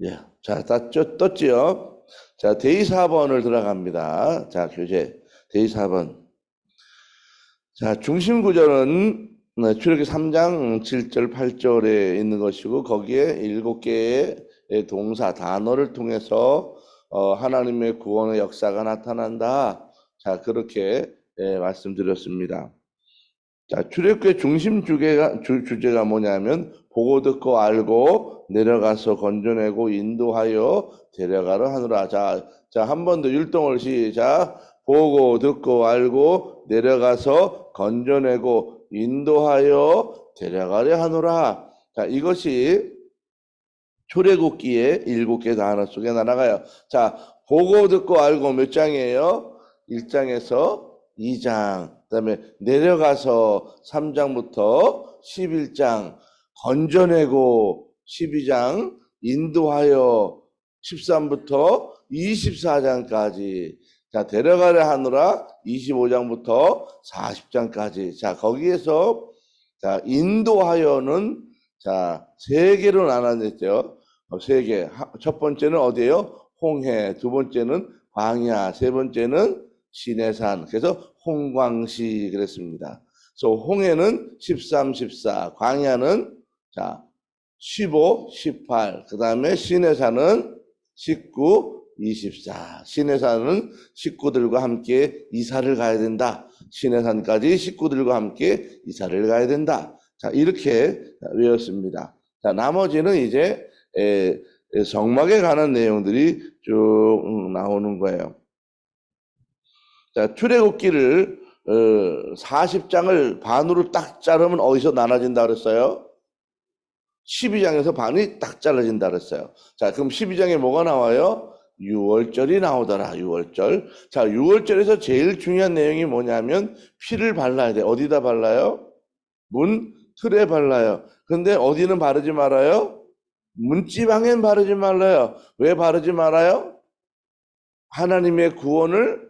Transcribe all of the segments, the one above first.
예. 자, 떴지요? 자, 데이 4번을 들어갑니다. 자, 교재. 데이 4번. 자, 중심 구절은 출애굽기 3장 7절, 8절에 있는 것이고, 거기에 7개의 동사, 단어를 통해서 하나님의 구원의 역사가 나타난다. 자, 그렇게 말씀드렸습니다. 자, 출애굽기의 중심 주제가 뭐냐면 보고 듣고 알고 내려가서 건져내고 인도하여 데려가려 하노라. 자, 한 번 더 율동을 시작. 보고 듣고 알고 내려가서 건져내고 인도하여 데려가려 하노라. 자, 이것이 출애굽기의 7개 단어 속에 나가요. 자, 보고 듣고 알고 몇 장이에요? 1장에서 2장, 그다음에 내려가서 3장부터 11장, 건져내고 12장, 인도하여 13부터 24장까지, 자, 데려가려 하느라 25장부터 40장까지. 자, 거기에서 자, 인도하여는 자, 3개로 나눠졌죠. 3개. 첫 번째는 어디예요? 홍해. 두 번째는 광야. 세 번째는 시내산. 그래서 홍광시 그랬습니다. 그래서 홍해는 13, 14. 광야는 자 15, 18. 그 다음에 시내산은 19, 24. 시내산은 식구들과 함께 이사를 가야 된다. 시내산까지 식구들과 함께 이사를 가야 된다. 자, 이렇게 외웠습니다. 자, 나머지는 이제 성막에 관한 내용들이 쭉 나오는 거예요. 자, 출애굽기를 40장을 반으로 딱 자르면 어디서 나눠진다 그랬어요? 12장에서 반이 딱 잘라진다 그랬어요. 자, 그럼 12장에 뭐가 나와요? 유월절이 나오더라. 유월절. 자, 유월절에서 제일 중요한 내용이 뭐냐면 피를 발라야 돼. 어디다 발라요? 문 틀에 발라요. 근데 어디는 바르지 말아요? 문지방엔 바르지 말아요. 왜 바르지 말아요? 하나님의 구원을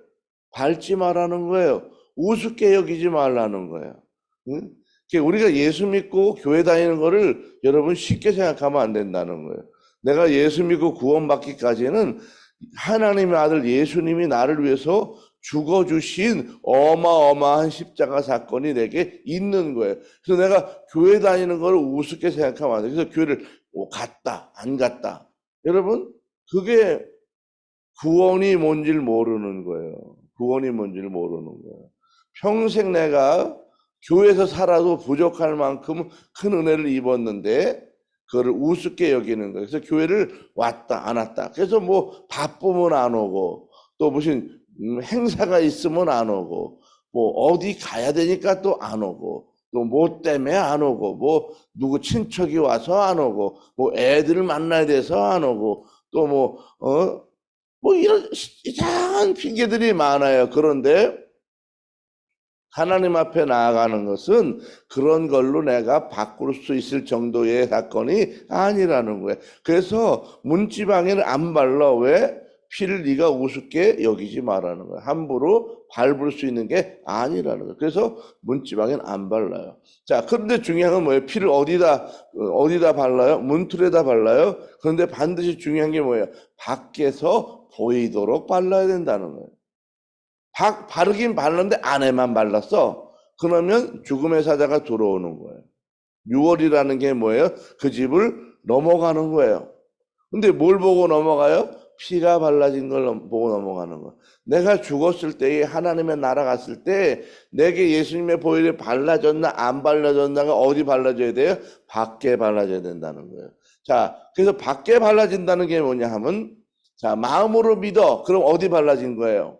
밟지 말라는 거예요. 우습게 여기지 말라는 거예요. 응? 우리가 예수 믿고 교회 다니는 거를 여러분 쉽게 생각하면 안 된다는 거예요. 내가 예수 믿고 구원받기까지는 하나님의 아들 예수님이 나를 위해서 죽어주신 어마어마한 십자가 사건이 내게 있는 거예요. 그래서 내가 교회 다니는 걸 우습게 생각하면 안 돼요. 그래서 교회를 갔다 안 갔다. 여러분 그게 구원이 뭔지를 모르는 거예요. 구원이 뭔지를 모르는 거예요. 평생 내가 교회에서 살아도 부족할 만큼 큰 은혜를 입었는데 그거를 우습게 여기는 거예요. 그래서 교회를 왔다 안 왔다. 그래서 뭐 바쁘면 안 오고 또 무슨 행사가 있으면 안 오고 뭐 어디 가야 되니까 또 안 오고 또 뭐 때문에 안 오고 뭐 누구 친척이 와서 안 오고 뭐 애들을 만나야 돼서 안 오고 또 뭐 이런 이상한 핑계들이 많아요. 그런데 하나님 앞에 나아가는 것은 그런 걸로 내가 바꿀 수 있을 정도의 사건이 아니라는 거예요. 그래서 문지방에는 안 발라. 왜? 피를 네가 우습게 여기지 말라는 거예요. 함부로 밟을 수 있는 게 아니라는 거예요. 그래서 문지방에는 안 발라요. 자, 그런데 중요한 건 뭐예요? 피를 어디다 발라요? 문틀에다 발라요. 그런데 반드시 중요한 게 뭐예요? 밖에서 보이도록 발라야 된다는 거예요. 바르긴 발랐는데 안에만 발랐어. 그러면 죽음의 사자가 들어오는 거예요. 6월이라는 게 뭐예요? 그 집을 넘어가는 거예요. 근데 뭘 보고 넘어가요? 피가 발라진 걸 보고 넘어가는 거예요. 내가 죽었을 때 하나님의 나라 갔을 때 내게 예수님의 보혈이 발라졌나 안 발라졌나가 어디 발라져야 돼요? 밖에 발라져야 된다는 거예요. 자, 그래서 밖에 발라진다는 게 뭐냐 하면 자, 마음으로 믿어. 그럼 어디 발라진 거예요?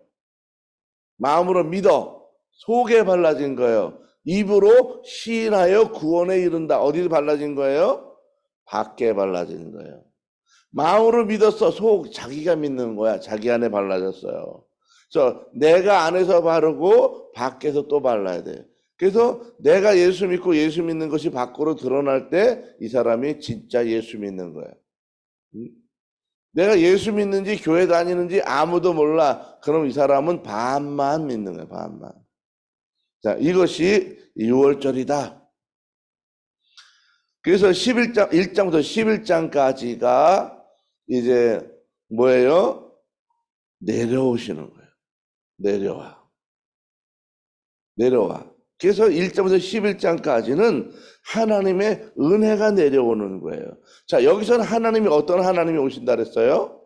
마음으로 믿어. 속에 발라진 거예요. 입으로 시인하여 구원에 이른다. 어디 발라진 거예요? 밖에 발라진 거예요. 마음으로 믿었어. 자기가 믿는 거야. 자기 안에 발라졌어요. 그래서 내가 안에서 바르고 밖에서 또 발라야 돼. 그래서 내가 예수 믿고 예수 믿는 것이 밖으로 드러날 때 이 사람이 진짜 예수 믿는 거예요. 내가 예수 믿는지 교회 다니는지 아무도 몰라. 그럼 이 사람은 반만 믿는 거예요. 반만. 자, 이것이 6월절이다. 그래서 1장부터 11장까지가 이제 뭐예요? 내려오시는 거예요. 내려와. 내려와. 그래서 1장부터 11장까지는 하나님의 은혜가 내려오는 거예요. 자, 여기서는 하나님이 어떤 하나님이 오신다 그랬어요?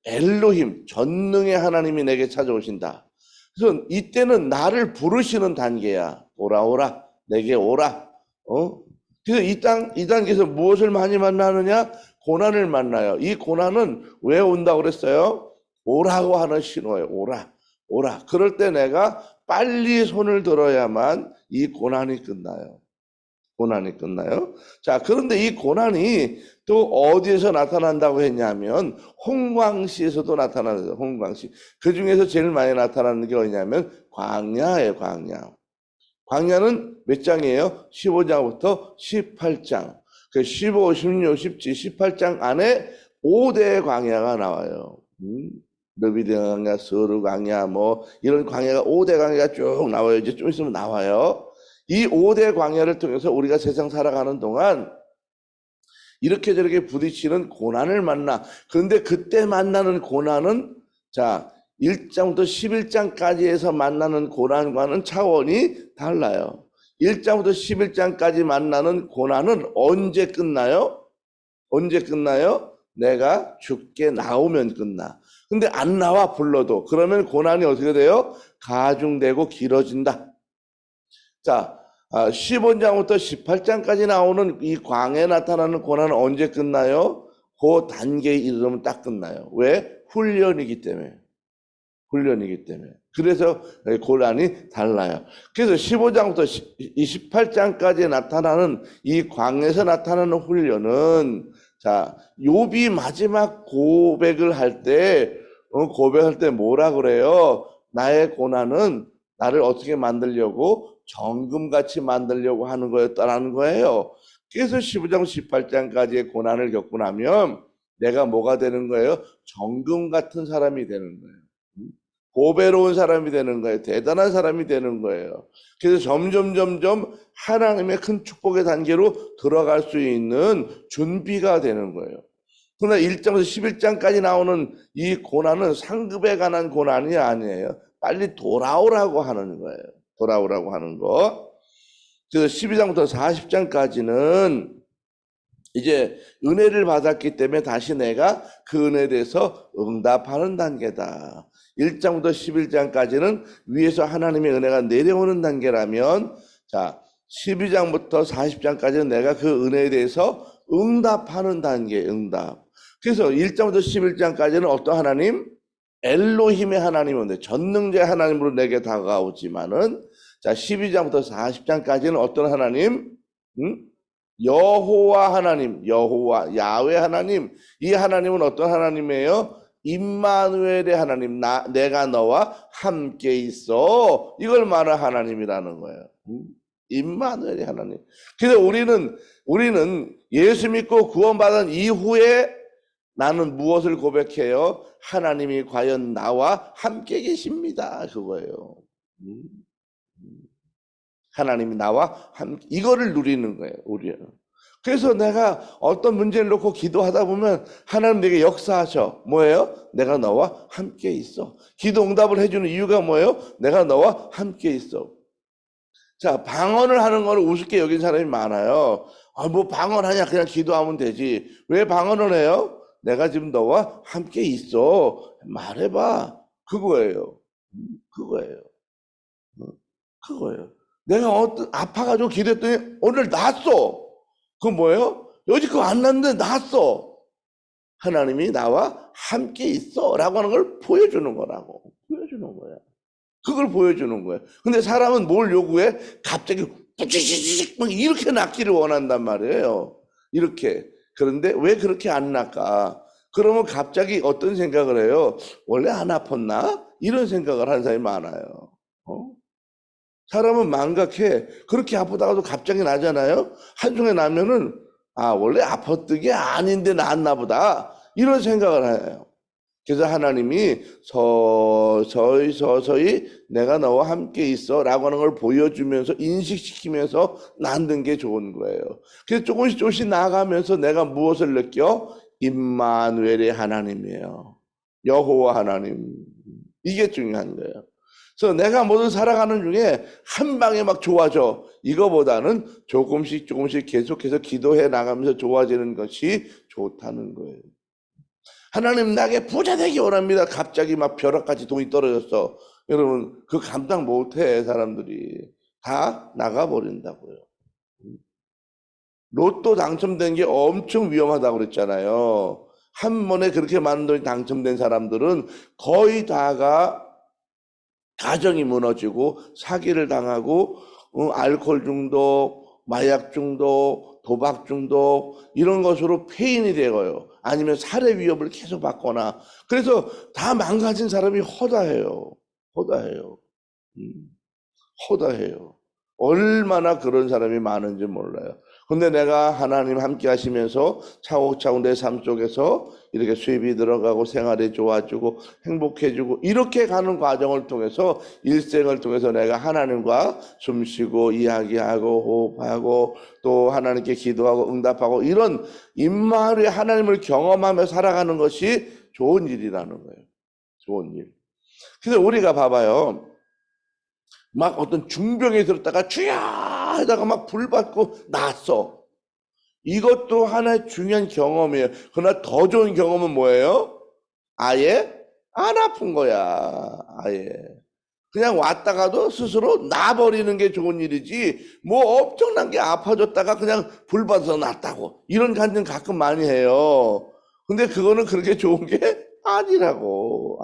엘로힘, 전능의 하나님이 내게 찾아오신다. 그래서 이때는 나를 부르시는 단계야. 오라, 오라, 내게 오라. 그래서 이 단계에서 무엇을 많이 만나느냐? 고난을 만나요. 이 고난은 왜 온다고 그랬어요? 오라고 하는 신호예요. 오라, 오라. 그럴 때 내가 빨리 손을 들어야만 이 고난이 끝나요. 고난이 끝나요. 자, 그런데 이 고난이 또 어디에서 나타난다고 했냐면 홍광시에서도 나타나요. 홍광시. 그 중에서 제일 많이 나타나는 게 어디냐면 광야예요. 광야. 광야는 몇 장이에요? 15장부터 18장. 그 15, 16, 17, 18장 안에 5대의 광야가 나와요. 르비드 광야, 스르 광야, 뭐 이런 광야가 5대 광야가 쭉 나와요. 이제 좀 있으면 나와요. 이 5대 광야를 통해서 우리가 세상 살아가는 동안 이렇게 저렇게 부딪히는 고난을 만나. 그런데 그때 만나는 고난은 자 1장부터 11장까지에서 만나는 고난과는 차원이 달라요. 1장부터 11장까지 만나는 고난은 언제 끝나요? 언제 끝나요? 내가 죽게 나오면 끝나. 근데 안 나와 불러도. 그러면 고난이 어떻게 돼요? 가중되고 길어진다. 자, 15장부터 18장까지 나오는 이 광야에 나타나는 고난은 언제 끝나요? 그 단계에 이르면 딱 끝나요. 왜? 훈련이기 때문에. 훈련이기 때문에. 그래서 고난이 달라요. 그래서 15장부터 28장까지 나타나는 이 광야에서 나타나는 훈련은 자, 욥이 마지막 고백을 할 때 고백할 때 뭐라 그래요? 나의 고난은 나를 어떻게 만들려고 정금같이 만들려고 하는 거였다라는 거예요. 그래서 15장 18장까지의 고난을 겪고 나면 내가 뭐가 되는 거예요? 정금 같은 사람이 되는 거예요. 보배로운 사람이 되는 거예요. 대단한 사람이 되는 거예요. 그래서 점점 하나님의 큰 축복의 단계로 들어갈 수 있는 준비가 되는 거예요. 그러나 1장에서 11장까지 나오는 이 고난은 상급에 관한 고난이 아니에요. 빨리 돌아오라고 하는 거예요. 돌아오라고 하는 거. 그래서 12장부터 40장까지는 이제 은혜를 받았기 때문에 다시 내가 그 은혜에 대해서 응답하는 단계다. 1장부터 11장까지는 위에서 하나님의 은혜가 내려오는 단계라면 자 12장부터 40장까지는 내가 그 은혜에 대해서 응답하는 단계, 응답. 그래서 1장부터 11장까지는 어떤 하나님? 엘로힘의 하나님인데 전능자의 하나님으로 내게 다가오지만은 자 12장부터 40장까지는 어떤 하나님? 여호와 하나님, 여호와 야훼 하나님. 이 하나님은 어떤 하나님이에요? 임마누엘의 하나님, 내가 너와 함께 있어. 이걸 말하는 하나님이라는 거예요. 임마누엘의 하나님. 그래서 우리는 예수 믿고 구원받은 이후에 나는 무엇을 고백해요? 하나님이 과연 나와 함께 계십니다. 그거예요. 하나님이 나와 함께, 이거를 누리는 거예요, 우리는. 그래서 내가 어떤 문제를 놓고 기도하다 보면 하나님 내게 역사하셔. 뭐예요? 내가 너와 함께 있어. 기도 응답을 해주는 이유가 뭐예요? 내가 너와 함께 있어. 자, 방언을 하는 거를 우습게 여긴 사람이 많아요. 뭐 방언하냐? 그냥 기도하면 되지. 왜 방언을 해요? 내가 지금 너와 함께 있어. 말해봐. 그거예요. 그거예요. 그거예요. 내가 아파가지고 기도했더니 오늘 낫어. 그건 뭐예요? 여지껏 안 났는데 낫어. 하나님이 나와 함께 있어 라고 하는 걸 보여주는 거라고. 보여주는 거야. 그걸 보여주는 거예요. 근데 사람은 뭘 요구해? 갑자기 뿌찌찌찌 막 이렇게 낫기를 원한단 말이에요. 이렇게. 그런데 왜 그렇게 안 낫까? 그러면 갑자기 어떤 생각을 해요? 원래 안 아팠나? 이런 생각을 하는 사람이 많아요. 사람은 망각해. 그렇게 아프다가도 갑자기 나잖아요. 한순간에 나면은 원래 아팠던 게 아닌데 나았나 보다. 이런 생각을 해요. 그래서 하나님이 서서히 내가 너와 함께 있어 라고 하는 걸 보여주면서 인식시키면서 만든 게 좋은 거예요. 그래서 조금씩 나아가면서 내가 무엇을 느껴? 임마누엘의 하나님이에요. 여호와 하나님. 이게 중요한 거예요. 그래서 내가 모두 살아가는 중에 한 방에 막 좋아져. 이거보다는 조금씩 조금씩 계속해서 기도해 나가면서 좋아지는 것이 좋다는 거예요. 하나님 나게 부자 되기 원합니다. 갑자기 막 벼락같이 돈이 떨어졌어. 여러분 그 감당 못해. 사람들이 다 나가버린다고요. 로또 당첨된 게 엄청 위험하다고 그랬잖아요. 한 번에 그렇게 많은 돈이 당첨된 사람들은 거의 다가 가정이 무너지고 사기를 당하고 알코올 중독, 마약 중독, 도박 중독 이런 것으로 폐인이 되어요. 아니면 살해 위협을 계속 받거나. 그래서 다 망가진 사람이 허다해요. 허다해요. 허다해요. 얼마나 그런 사람이 많은지 몰라요. 근데 내가 하나님 함께 하시면서 차곡차곡 내 삶 속에서 이렇게 수입이 들어가고 생활이 좋아지고 행복해지고 이렇게 가는 과정을 통해서 일생을 통해서 내가 하나님과 숨쉬고 이야기하고 호흡하고 또 하나님께 기도하고 응답하고 이런 임마누엘 하나님을 경험하며 살아가는 것이 좋은 일이라는 거예요. 좋은 일. 그래서 우리가 봐봐요. 막 어떤 중병에 들었다가 주야 하다가 막 불 받고 났어. 이것도 하나의 중요한 경험이에요. 그러나 더 좋은 경험은 뭐예요? 아예 안 아픈 거야. 아예. 그냥 왔다가도 스스로 나버리는 게 좋은 일이지 뭐 엄청난 게 아파졌다가 그냥 불 받아서 났다고. 이런 간증 가끔 많이 해요. 근데 그거는 그렇게 좋은 게 아니라고.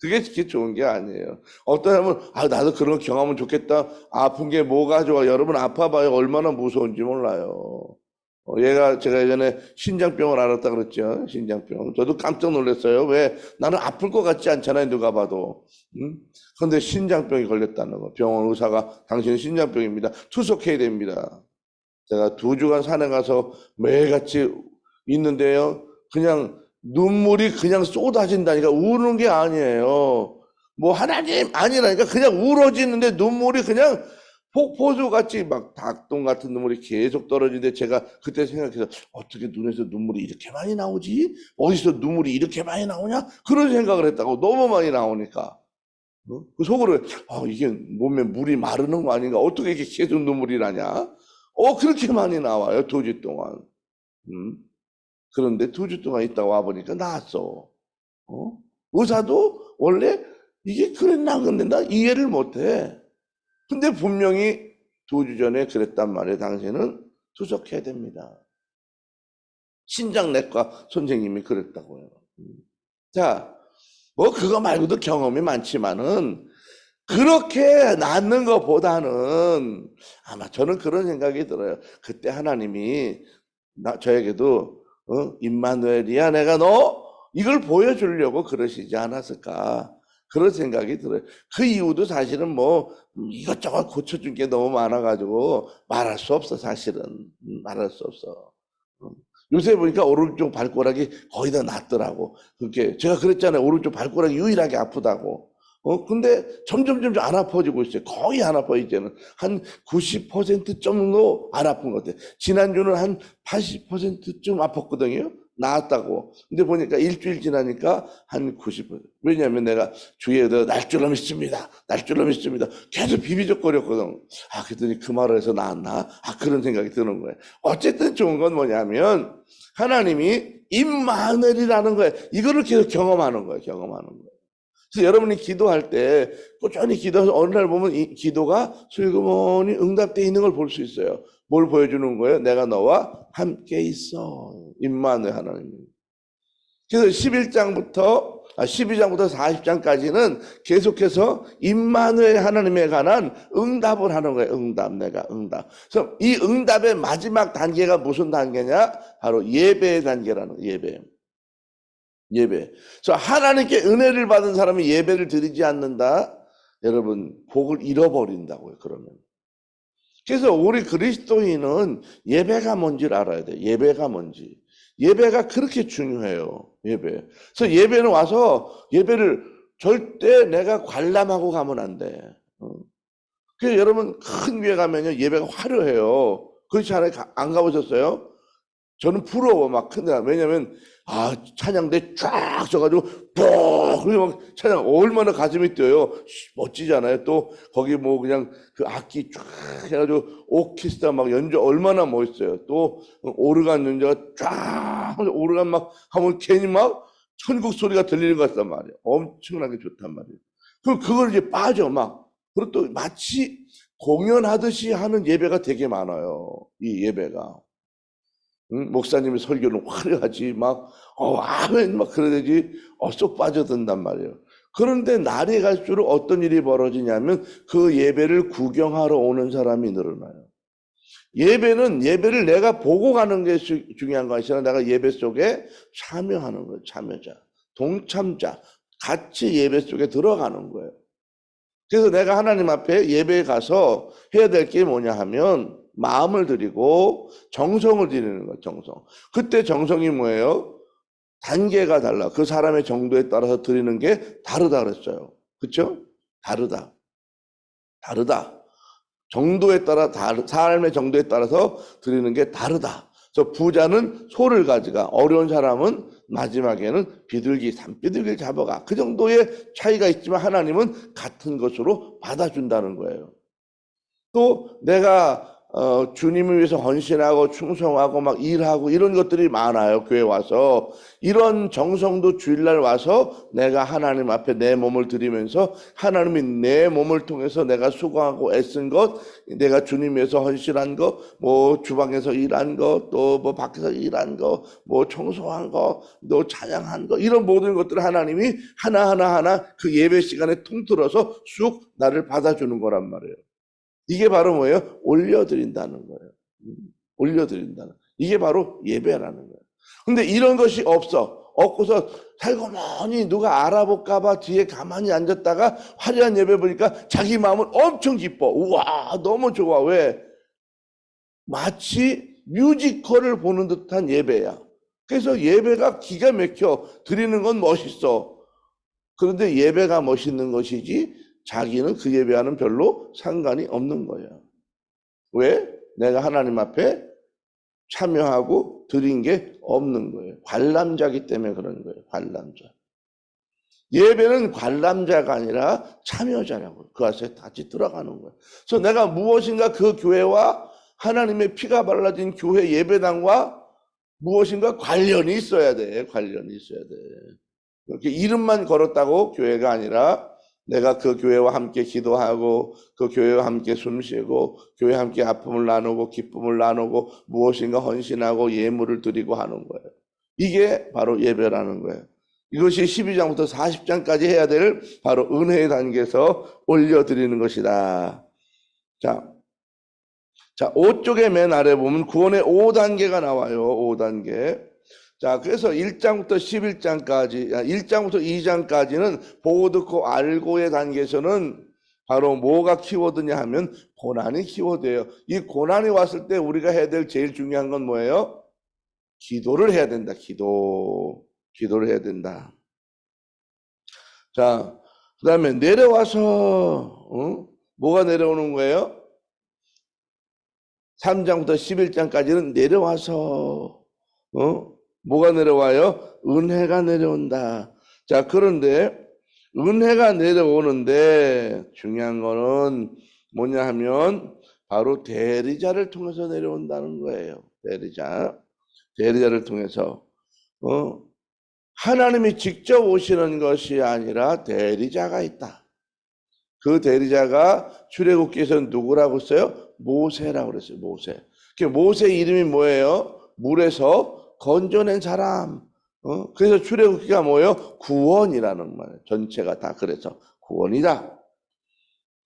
그게 좋은 게 아니에요. 어떤 사람은 나도 그런 거 경험하면 좋겠다. 아픈 게 뭐가 좋아. 여러분 아파봐요. 얼마나 무서운지 몰라요. 제가 예전에 신장병을 앓았다 그랬죠. 신장병. 저도 깜짝 놀랐어요. 왜? 나는 아플 것 같지 않잖아요. 누가 봐도. 응? 근데 신장병이 걸렸다는 거. 병원 의사가 당신은 신장병입니다. 투석해야 됩니다. 제가 2주간 산에 가서 매일같이 있는데요. 그냥 눈물이 그냥 쏟아진다니까 우는 게 아니에요. 뭐 하나님 아니라니까 그냥 울어지는데 눈물이 그냥 폭포수 같이 막 닭똥 같은 눈물이 계속 떨어지는데 제가 그때 생각해서 어떻게 눈에서 눈물이 이렇게 많이 나오지? 어디서 눈물이 이렇게 많이 나오냐? 그런 생각을 했다고 너무 많이 나오니까. 그 속으로 이게 몸에 물이 마르는 거 아닌가? 어떻게 이렇게 계속 눈물이 나냐? 그렇게 많이 나와요. 2주 동안. 음. 그런데 2주 동안 있다 와보니까 나았어. 의사도 원래 이게 그랬나 근데 나 이해를 못해. 근데 분명히 2주 전에 그랬단 말이에요. 당신은 투석해야 됩니다. 신장내과 선생님이 그랬다고요. 자, 뭐 그거 말고도 경험이 많지만은 그렇게 낫는 것보다는 아마 저는 그런 생각이 들어요. 그때 하나님이 저에게도 임마누엘이야 내가 너 이걸 보여주려고 그러시지 않았을까 그런 생각이 들어요. 그 이유도 사실은 뭐 이것저것 고쳐준 게 너무 많아가지고 말할 수 없어 사실은 말할 수 없어. 요새 보니까 오른쪽 발가락이 거의 다 낫더라고. 그렇게 제가 그랬잖아요. 오른쪽 발가락이 유일하게 아프다고. 근데 점점 안 아파지고 있어요. 거의 안 아파, 이제는. 한 90% 정도 안 아픈 것 같아요. 지난주는 한 80%쯤 아팠거든요. 나았다고. 근데 보니까 일주일 지나니까 한 90%. 왜냐하면 내가 주위에도 날 줄로 믿습니다. 날 줄로 믿습니다. 계속 비비적거렸거든. 그랬더니 그 말을 해서 나았나? 그런 생각이 드는 거예요. 어쨌든 좋은 건 뭐냐면 하나님이 임마누엘이라는 거예요. 이거를 계속 경험하는 거예요. 경험하는 거예요. 그래서 여러분이 기도할 때 꾸준히 기도해서 어느 날 보면 이 기도가 슬그머니 응답되어 있는 걸 볼 수 있어요. 뭘 보여주는 거예요? 내가 너와 함께 있어. 임마누엘 하나님. 그래서 12장부터 40장까지는 계속해서 임마누엘 하나님에 관한 응답을 하는 거예요. 응답. 그래서 이 응답의 마지막 단계가 무슨 단계냐? 바로 예배의 단계라는 거예요. 예배. 그래서 하나님께 은혜를 받은 사람이 예배를 드리지 않는다. 여러분 복을 잃어버린다고요. 그러면. 그래서 우리 그리스도인은 예배가 뭔지를 알아야 돼요. 예배가 뭔지. 예배가 그렇게 중요해요. 예배. 그래서 예배는 와서 예배를 절대 내가 관람하고 가면 안 돼. 그래서 여러분 큰 교회 가면요 예배가 화려해요. 그렇지 않아요? 안 가보셨어요? 저는 부러워 막 큰데 왜냐면 찬양대 쫙 서가지고 뽕 그리고 막 찬양 얼마나 가슴이 뛰어요. 멋지잖아요. 또 거기 뭐 그냥 그 악기 쫙 해가지고 오케스트라 막 연주 얼마나 멋있어요. 또 오르간 연주가 쫙 오르간 막 하면 괜히 막 천국 소리가 들리는 것 같단 말이에요. 엄청나게 좋단 말이에요. 그럼 그걸 이제 빠져 막. 그리고 또 마치 공연하듯이 하는 예배가 되게 많아요. 이 예배가. 응? 목사님의 설교는 화려하지 막 아멘 막 그러지 쏙 빠져든단 말이에요. 그런데 날이 갈수록 어떤 일이 벌어지냐면 그 예배를 구경하러 오는 사람이 늘어나요. 예배를 내가 보고 가는 게 중요한 것이 아니라 내가 예배 속에 참여하는 거예요. 참여자, 동참자, 같이 예배 속에 들어가는 거예요. 그래서 내가 하나님 앞에 예배에 가서 해야 될 게 뭐냐 하면 마음을 드리고 정성을 드리는 거예요. 정성. 그때 정성이 뭐예요? 단계가 달라. 그 사람의 정도에 따라서 드리는 게 다르다 그랬어요. 그렇죠? 다르다. 정도에 따라 삶의 정도에 따라서 드리는 게 다르다. 그래서 부자는 소를 가져가 어려운 사람은 마지막에는 비둘기, 산비둘기를 잡아가. 그 정도의 차이가 있지만 하나님은 같은 것으로 받아준다는 거예요. 또 내가 주님을 위해서 헌신하고 충성하고 막 일하고 이런 것들이 많아요. 교회 와서 이런 정성도 주일날 와서 내가 하나님 앞에 내 몸을 드리면서 하나님이 내 몸을 통해서 내가 수고하고 애쓴 것, 내가 주님 위해서 헌신한 것, 뭐 주방에서 일한 것, 또 뭐 밖에서 일한 것, 뭐 청소한 것, 또 찬양한 것 이런 모든 것들을 하나님이 하나하나 그 예배 시간에 통틀어서 쑥 나를 받아주는 거란 말이에요. 이게 바로 뭐예요? 올려드린다는 거예요. 올려드린다는. 이게 바로 예배라는 거예요. 근데 이런 것이 없고서 살고머니 누가 알아볼까봐 뒤에 가만히 앉았다가 화려한 예배 보니까 자기 마음은 엄청 기뻐. 우와, 너무 좋아. 왜? 마치 뮤지컬을 보는 듯한 예배야. 그래서 예배가 기가 막혀. 드리는 건 멋있어. 그런데 예배가 멋있는 것이지 자기는 그 예배와는 별로 상관이 없는 거예요. 왜? 내가 하나님 앞에 참여하고 드린 게 없는 거예요. 관람자기 때문에 그런 거예요. 관람자. 예배는 관람자가 아니라 참여자라고. 그 안에 같이 들어가는 거예요. 그래서 내가 무엇인가 그 교회와 하나님의 피가 발라진 교회 예배당과 무엇인가 관련이 있어야 돼. 관련이 있어야 돼. 그렇게 이름만 걸었다고 교회가 아니라 내가 그 교회와 함께 기도하고 그 교회와 함께 숨쉬고 교회와 함께 아픔을 나누고 기쁨을 나누고 무엇인가 헌신하고 예물을 드리고 하는 거예요. 이게 바로 예배라는 거예요. 이것이 12장부터 40장까지 해야 될 바로 은혜의 단계에서 올려드리는 것이다. 자, 5쪽의 맨 아래 보면 구원의 5단계가 나와요. 5단계. 자, 그래서 1장부터 11장까지, 1장부터 2장까지는 보고 듣고 알고의 단계에서는 바로 뭐가 키워드냐 하면 고난이 키워드예요. 이 고난이 왔을 때 우리가 해야 될 제일 중요한 건 뭐예요? 기도를 해야 된다. 기도를 해야 된다. 자, 그 다음에 내려와서 뭐가 내려오는 거예요? 3장부터 11장까지는 내려와서 뭐가 내려와요? 은혜가 내려온다. 자, 그런데 은혜가 내려오는데 중요한 거는 뭐냐 하면 바로 대리자를 통해서 내려온다는 거예요. 대리자를 통해서 하나님이 직접 오시는 것이 아니라 대리자가 있다. 그 대리자가 출애굽기에서는 누구라고 써요? 모세라고 그랬어요. 모세 이름이 뭐예요? 물에서 건져낸 사람. 그래서 출애굽기가 뭐예요? 구원이라는 말. 전체가 다 그래서 구원이다.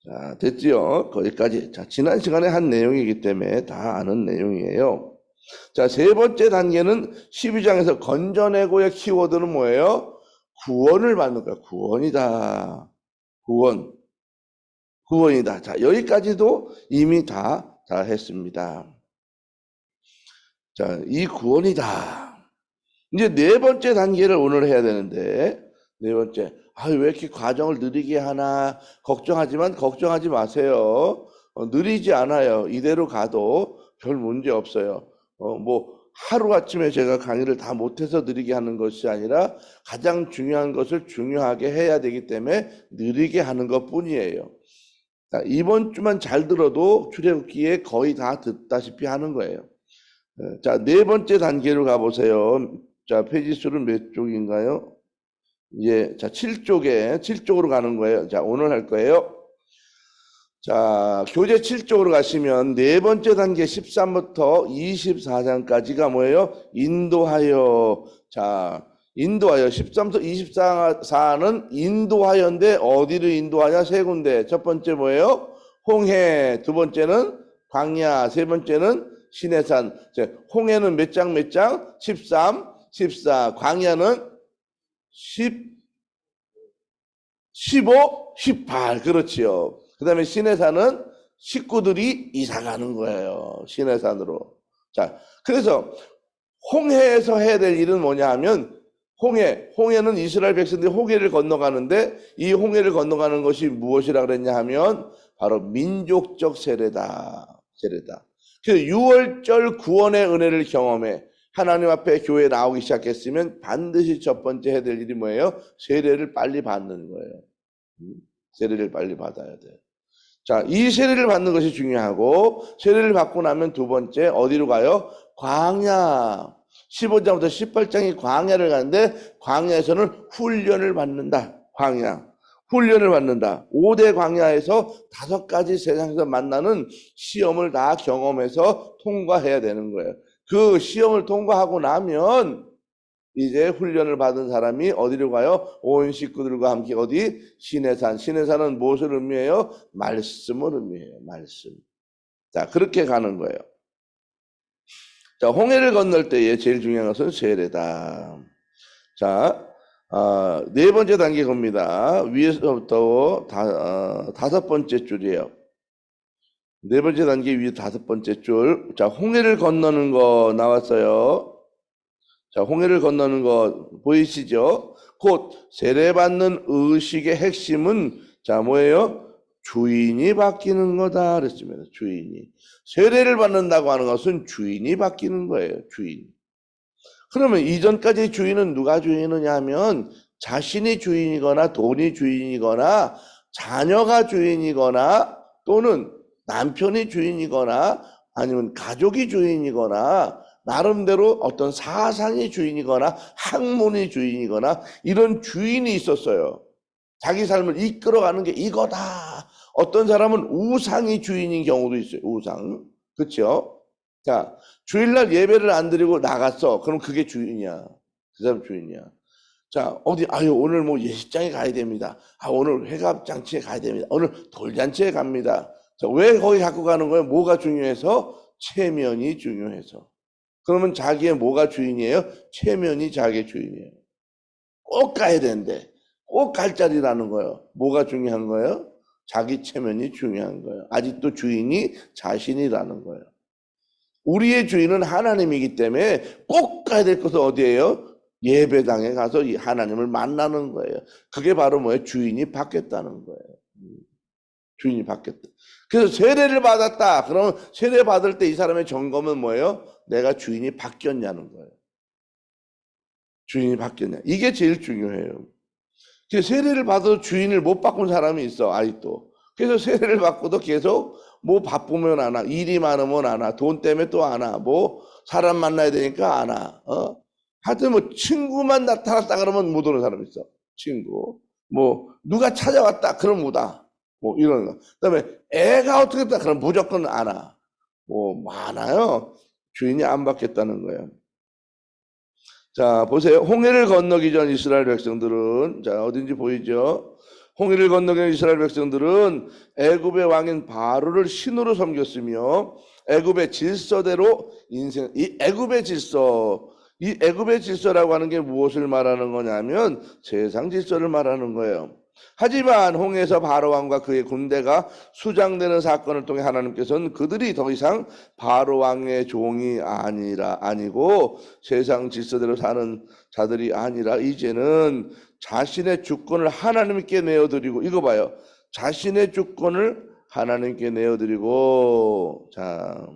자, 됐지요? 거기까지. 자, 지난 시간에 한 내용이기 때문에 다 아는 내용이에요. 자, 세 번째 단계는 12장에서 건져내고의 키워드는 뭐예요? 구원을 받는 거야. 구원이다. 구원이다. 자, 여기까지도 이미 다 했습니다. 자, 이 구원이다. 이제 네 번째 단계를 오늘 해야 되는데, 네 번째. 왜 이렇게 과정을 느리게 하나 걱정하지 마세요. 느리지 않아요. 이대로 가도 별 문제 없어요. 뭐 하루아침에 제가 강의를 다 못해서 느리게 하는 것이 아니라 가장 중요한 것을 중요하게 해야 되기 때문에 느리게 하는 것뿐이에요. 자, 이번 주만 잘 들어도 출애굽기에 거의 다 듣다시피 하는 거예요. 자, 네 번째 단계로 가보세요. 자, 페이지 수는 몇 쪽인가요? 예, 자, 7쪽으로 가는 거예요. 자, 오늘 할 거예요. 자, 교재 7쪽으로 가시면 네 번째 단계 13부터 24장까지가 뭐예요? 인도하여. 자, 인도하여. 13부터 24는 인도하여인데 어디를 인도하냐? 세 군데. 첫 번째 뭐예요? 홍해. 두 번째는 광야. 세 번째는 시내산. 홍해는 몇 장, 몇 장? 13, 14. 광야는 10, 15, 18. 그렇지요. 그 다음에 시내산은 식구들이 이사 가는 거예요. 시내산으로. 자, 그래서 홍해에서 해야 될 일은 뭐냐 하면 홍해는 이스라엘 백성들이 홍해를 건너가는데 이 홍해를 건너가는 것이 무엇이라 그랬냐 하면 바로 민족적 세례다. 그래서 6월절 구원의 은혜를 경험해 하나님 앞에 교회에 나오기 시작했으면 반드시 첫 번째 해야 될 일이 뭐예요? 세례를 빨리 받는 거예요. 세례를 빨리 받아야 돼요. 자, 이 세례를 받는 것이 중요하고 세례를 받고 나면 두 번째 어디로 가요? 광야. 15장부터 18장이 광야를 가는데 광야에서는 훈련을 받는다. 광야. 훈련을 받는다. 5대 광야에서 5가지 세상에서 만나는 시험을 다 경험해서 통과해야 되는 거예요. 그 시험을 통과하고 나면 이제 훈련을 받은 사람이 어디로 가요? 온 식구들과 함께 어디? 시내산. 시내산은 무엇을 의미해요? 말씀을 의미해요. 말씀. 자, 그렇게 가는 거예요. 자, 홍해를 건널 때에 제일 중요한 것은 세례다. 자, 네 번째 단계 겁니다. 위에서부터 다섯 번째 줄이에요. 네 번째 단계 위에 다섯 번째 줄. 자, 홍해를 건너는 거 나왔어요. 자, 홍해를 건너는 거 보이시죠? 곧 세례받는 의식의 핵심은 자, 뭐예요? 주인이 바뀌는 거다 그랬습니다. 주인이. 세례를 받는다고 하는 것은 주인이 바뀌는 거예요. 주인. 그러면 이전까지 주인은 누가 주인이냐 하면 자신이 주인이거나 돈이 주인이거나 자녀가 주인이거나 또는 남편이 주인이거나 아니면 가족이 주인이거나 나름대로 어떤 사상이 주인이거나 학문이 주인이거나 이런 주인이 있었어요. 자기 삶을 이끌어가는 게 이거다. 어떤 사람은 우상이 주인인 경우도 있어요. 우상. 그렇죠? 자, 주일날 예배를 안 드리고 나갔어. 그럼 그게 주인이야. 그 사람 주인이야. 자, 오늘 뭐 예식장에 가야 됩니다. 오늘 회갑장치에 가야 됩니다. 오늘 돌잔치에 갑니다. 자, 왜 거기 갖고 가는 거예요? 뭐가 중요해서? 체면이 중요해서. 그러면 자기의 뭐가 주인이에요? 체면이 자기의 주인이에요. 꼭 가야 되는데 꼭 갈 자리라는 거예요. 뭐가 중요한 거예요? 자기 체면이 중요한 거예요. 아직도 주인이 자신이라는 거예요. 우리의 주인은 하나님이기 때문에 꼭 가야 될 것은 어디예요? 예배당에 가서 이 하나님을 만나는 거예요. 그게 바로 뭐예요? 주인이 바뀌었다는 거예요. 주인이 바뀌었다. 그래서 세례를 받았다. 그러면 세례 받을 때 이 사람의 점검은 뭐예요? 내가 주인이 바뀌었냐는 거예요. 주인이 바뀌었냐. 이게 제일 중요해요. 세례를 받아도 주인을 못 바꾼 사람이 있어. 아직도. 그래서 세례를 받고도 계속 뭐 바쁘면 안 와. 일이 많으면 안 와. 돈 때문에 또 안 와. 뭐 사람 만나야 되니까 안 와. 하여튼 뭐 친구만 나타났다 그러면 못 오는 사람이 있어. 친구. 뭐 누가 찾아왔다 그럼 못 와. 뭐 이런 거. 그다음에 애가 어떻게 됐다 그럼 무조건 안 와. 뭐 많아요. 주인이 안 바뀌었다는 거예요. 자, 보세요. 홍해를 건너기 전 이스라엘 백성들은 자, 어딘지 보이죠? 홍해를 건너기 전 이스라엘 백성들은 애굽의 왕인 바로를 신으로 섬겼으며 애굽의 질서대로 이 애굽의 질서라고 하는 게 무엇을 말하는 거냐면 세상 질서를 말하는 거예요. 하지만 홍해에서 바로 왕과 그의 군대가 수장되는 사건을 통해 하나님께서는 그들이 더 이상 바로 왕의 종이 아니고 세상 질서대로 사는 자들이 아니라 이제는 자신의 주권을 하나님께 내어드리고 이거 봐요. 자신의 주권을 하나님께 내어드리고 자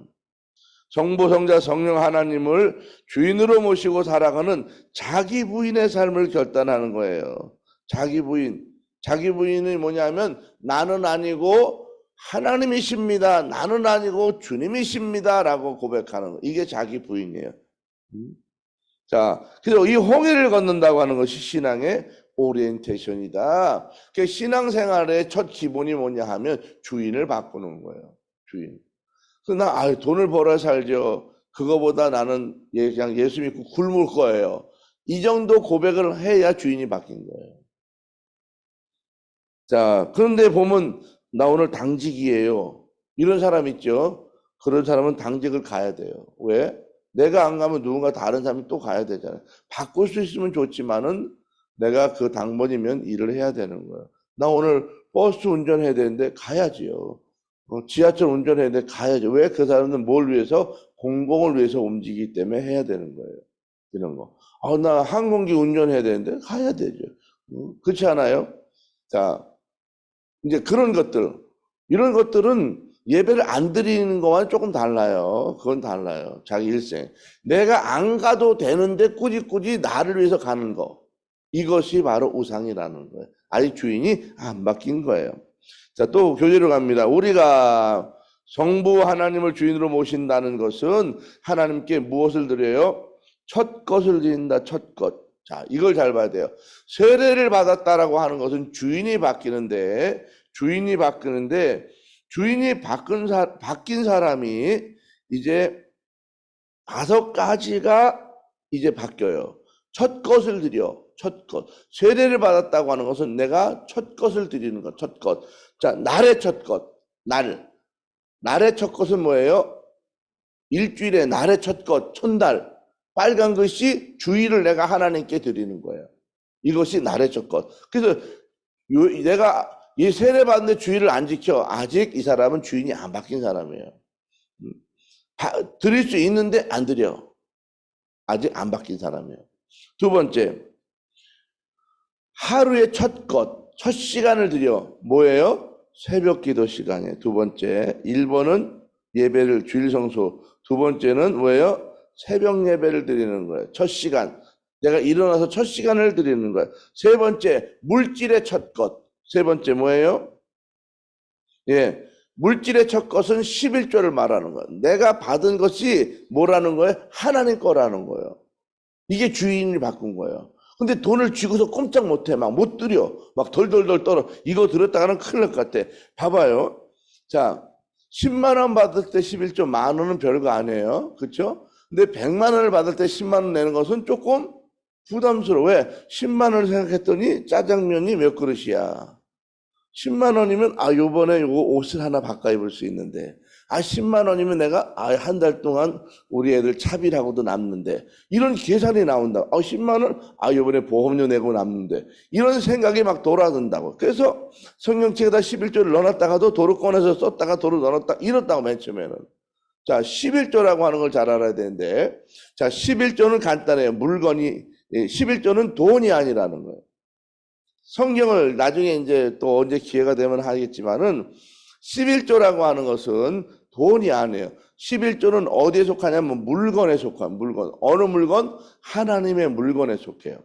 성부성자 성령 하나님을 주인으로 모시고 살아가는 자기 부인의 삶을 결단하는 거예요. 자기 부인. 자기 부인이 뭐냐면 나는 아니고 하나님이십니다. 나는 아니고 주님이십니다. 라고 고백하는 거. 이게 자기 부인이에요. 자, 그래서 이 홍해를 걷는다고 하는 것이 신앙의 오리엔테이션이다. 그 신앙생활의 첫 기본이 뭐냐 하면 주인을 바꾸는 거예요. 주인. 그래서 나 돈을 벌어 살죠. 그거보다 나는 그냥 예수 믿고 굶을 거예요. 이 정도 고백을 해야 주인이 바뀐 거예요. 자, 그런데 보면 나 오늘 당직이에요. 이런 사람 있죠. 그런 사람은 당직을 가야 돼요. 왜? 내가 안 가면 누군가 다른 사람이 또 가야 되잖아요. 바꿀 수 있으면 좋지만은 내가 그 당번이면 일을 해야 되는 거예요. 나 오늘 버스 운전해야 되는데 가야지요. 지하철 운전해야 되는데 가야죠. 왜? 그 사람은 뭘 위해서? 공공을 위해서 움직이기 때문에 해야 되는 거예요. 이런 거. 나 항공기 운전해야 되는데 가야 되죠. 그렇지 않아요? 자, 이제 그런 것들, 이런 것들은 예배를 안 드리는 거와는 조금 달라요. 그건 달라요. 자기 일생. 내가 안 가도 되는데 꾸짖꾸짖 나를 위해서 가는 거. 이것이 바로 우상이라는 거예요. 아직 주인이 안 바뀐 거예요. 자, 또 교제로 갑니다. 우리가 성부 하나님을 주인으로 모신다는 것은 하나님께 무엇을 드려요? 첫 것을 드린다, 첫 것. 자, 이걸 잘 봐야 돼요. 세례를 받았다라고 하는 것은 주인이 바뀌는데, 주인이 바뀐 사람이 이제 5가지가 이제 바뀌어요. 첫 것을 드려, 첫 것. 세례를 받았다고 하는 것은 내가 첫 것을 드리는 것, 첫 것. 자, 날의 첫 것, 날의 첫 것은 뭐예요? 일주일에 날의 첫 것, 첫날. 빨간 글씨 주일을 내가 하나님께 드리는 거예요. 이것이 날의 첫 것. 그래서 내가 이 세례 받는데 주일을 안 지켜. 아직 이 사람은 주인이 안 바뀐 사람이에요. 드릴 수 있는데 안 드려. 아직 안 바뀐 사람이에요. 두 번째, 하루의 첫 것, 첫 시간을 드려. 뭐예요? 새벽 기도 시간이에요. 두 번째, 1번은 예배를 주일 성수. 두 번째는 뭐예요? 새벽 예배를 드리는 거예요. 첫 시간. 내가 일어나서 첫 시간을 드리는 거예요. 세 번째, 물질의 첫 것. 세 번째 뭐예요? 예, 물질의 첫 것은 11조를 말하는 거예요. 내가 받은 것이 뭐라는 거예요? 하나님 거라는 거예요. 이게 주인이 바꾼 거예요. 근데 돈을 쥐고서 꼼짝 못해. 막 못 드려. 막 덜덜덜 떨어. 이거 들었다가는 큰일 날 것 같아. 봐봐요. 자, 10만 원 받을 때 11조, 만 원은 별거 아니에요. 그렇죠? 근데 100만 원을 받을 때 10만 원 내는 것은 조금 부담스러워. 왜? 10만 원을 생각했더니 짜장면이 몇 그릇이야. 10만 원이면 요번에 요거 옷을 하나 바꿔 입을 수 있는데 10만 원이면 내가 한 달 동안 우리 애들 차비라고도 남는데 이런 계산이 나온다. 10만 원? 요번에 보험료 내고 남는데 이런 생각이 막 돌아든다고. 그래서 성경책에다 11조를 넣어놨다가도 도로 꺼내서 썼다가 도로 넣어놨다 이렇다고 맨 처음에는. 자, 11조라고 하는 걸 잘 알아야 되는데 자, 11조는 간단해요. 11조는 돈이 아니라는 거예요. 성경을 나중에 이제 또 언제 기회가 되면 하겠지만은 11조라고 하는 것은 돈이 아니에요. 11조는 어디에 속하냐면 물건에 속한 물건. 어느 물건? 하나님의 물건에 속해요.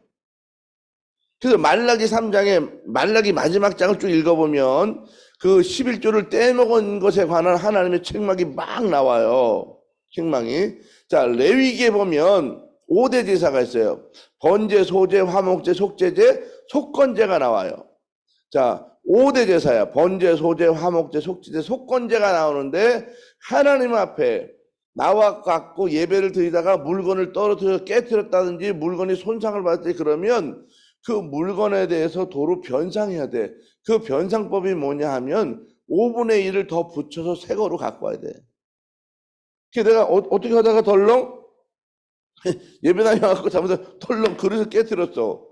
그래서 말라기 3장에 말라기 마지막 장을 쭉 읽어보면 그 11조를 떼먹은 것에 관한 하나님의 책망이 막 나와요. 책망이. 자, 레위기에 보면 5대 제사가 있어요. 번제, 소제, 화목제, 속제제, 속건제가 나와요. 자, 5대 제사야. 번제, 소제, 화목제, 속제제, 속건제가 나오는데 하나님 앞에 나와 갖고 예배를 드리다가 물건을 떨어뜨려 깨뜨렸다든지 물건이 손상을 받을 때 그러면 그 물건에 대해서 도로 변상해야 돼. 그 변상법이 뭐냐 하면 5분의 1을 더 붙여서 새 거로 갖고 와야 돼. 그래서 내가 어떻게 하다가 덜렁? 예배당에 와갖고 잘못해서 덜렁 그릇을 깨뜨렸어.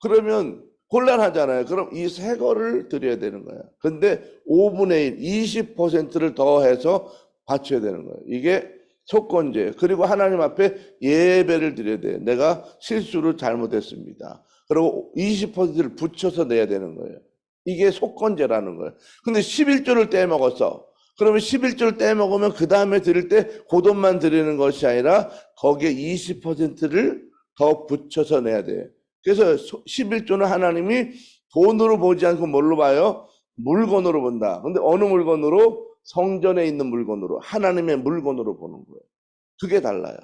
그러면 곤란하잖아요. 그럼 이 새 거를 드려야 되는 거야. 근데 5분의 1, 20%를 더해서 바쳐야 되는 거예요. 이게 속건제. 그리고 하나님 앞에 예배를 드려야 돼. 내가 실수를 잘못했습니다. 그리고 20%를 붙여서 내야 되는 거예요. 이게 속건제라는 거예요. 근데 11조를 떼먹었어. 그러면 11조를 떼먹으면 그 다음에 드릴 때 그 돈만 드리는 것이 아니라 거기에 20%를 더 붙여서 내야 돼. 그래서 11조는 하나님이 돈으로 보지 않고 뭘로 봐요? 물건으로 본다. 근데 어느 물건으로? 성전에 있는 물건으로, 하나님의 물건으로 보는 거예요. 그게 달라요.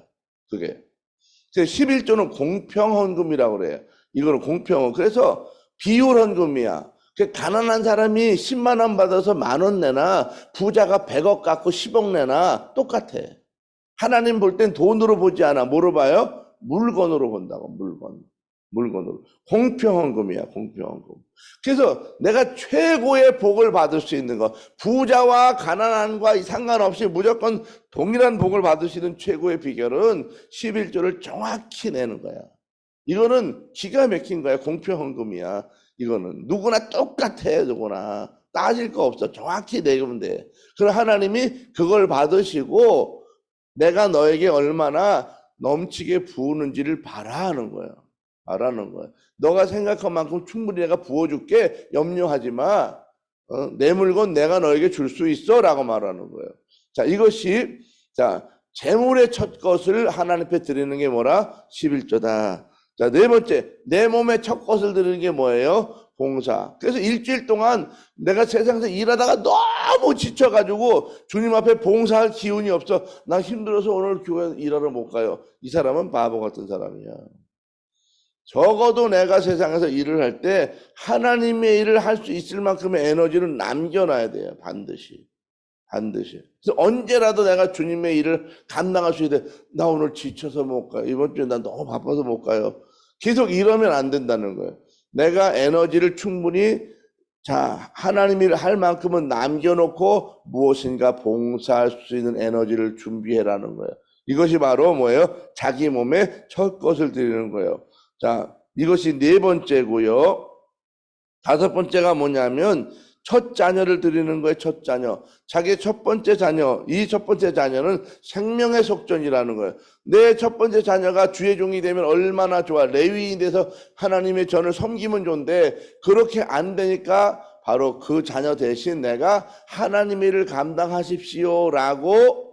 그게. 11조는 공평헌금이라고 그래요. 이거는 공평헌금. 그래서 비율헌금이야. 가난한 사람이 10만 원 받아서 10,000원 내나 부자가 100억 갖고 10억 내나 똑같아. 하나님 볼 땐 돈으로 보지 않아. 뭐로 봐요? 물건으로 본다고. 물건으로. 공평헌금이야. 공평헌금. 그래서 내가 최고의 복을 받을 수 있는 거, 부자와 가난한과 상관없이 무조건 동일한 복을 받을 수 있는 최고의 비결은 11조를 정확히 내는 거야. 이거는 기가 막힌 거야. 공평헌금이야. 이거는 누구나 똑같아. 누구나 따질 거 없어. 정확히 내면 돼. 그럼 하나님이 그걸 받으시고 내가 너에게 얼마나 넘치게 부으는지를 바라는 거야. 바라는 거야. 너가 생각한 만큼 충분히 내가 부어줄게. 염려하지 마. 내 물건 내가 너에게 줄 수 있어. 라고 말하는 거예요. 자, 이것이, 자, 재물의 첫 것을 하나님 앞에 드리는 게 뭐라? 11조다. 자, 네 번째, 내 몸의 첫 것을 드리는 게 뭐예요? 봉사. 그래서 일주일 동안 내가 세상에서 일하다가 너무 지쳐가지고 주님 앞에 봉사할 기운이 없어. 나 힘들어서 오늘 교회 일하러 못 가요. 이 사람은 바보 같은 사람이야. 적어도 내가 세상에서 일을 할 때 하나님의 일을 할 수 있을 만큼의 에너지를 남겨놔야 돼요. 반드시. 그래서 언제라도 내가 주님의 일을 감당할 수 있어야 돼. 나 오늘 지쳐서 못 가요. 이번 주에 나 너무 바빠서 못 가요. 계속 이러면 안 된다는 거예요. 내가 에너지를 충분히 하나님 일을 할 만큼은 남겨놓고 무엇인가 봉사할 수 있는 에너지를 준비해라는 거예요. 이것이 바로 뭐예요? 자기 몸에 첫 것을 드리는 거예요. 자, 이것이 네 번째고요. 다섯 번째가 뭐냐면 첫 자녀를 드리는 거예요. 첫 자녀. 자기의 첫 번째 자녀. 이 첫 번째 자녀는 생명의 속전이라는 거예요. 내 첫 번째 자녀가 주의 종이 되면 얼마나 좋아. 레위인이 돼서 하나님의 전을 섬기면 좋은데 그렇게 안 되니까 바로 그 자녀 대신 내가 하나님의 일을 감당하십시오 라고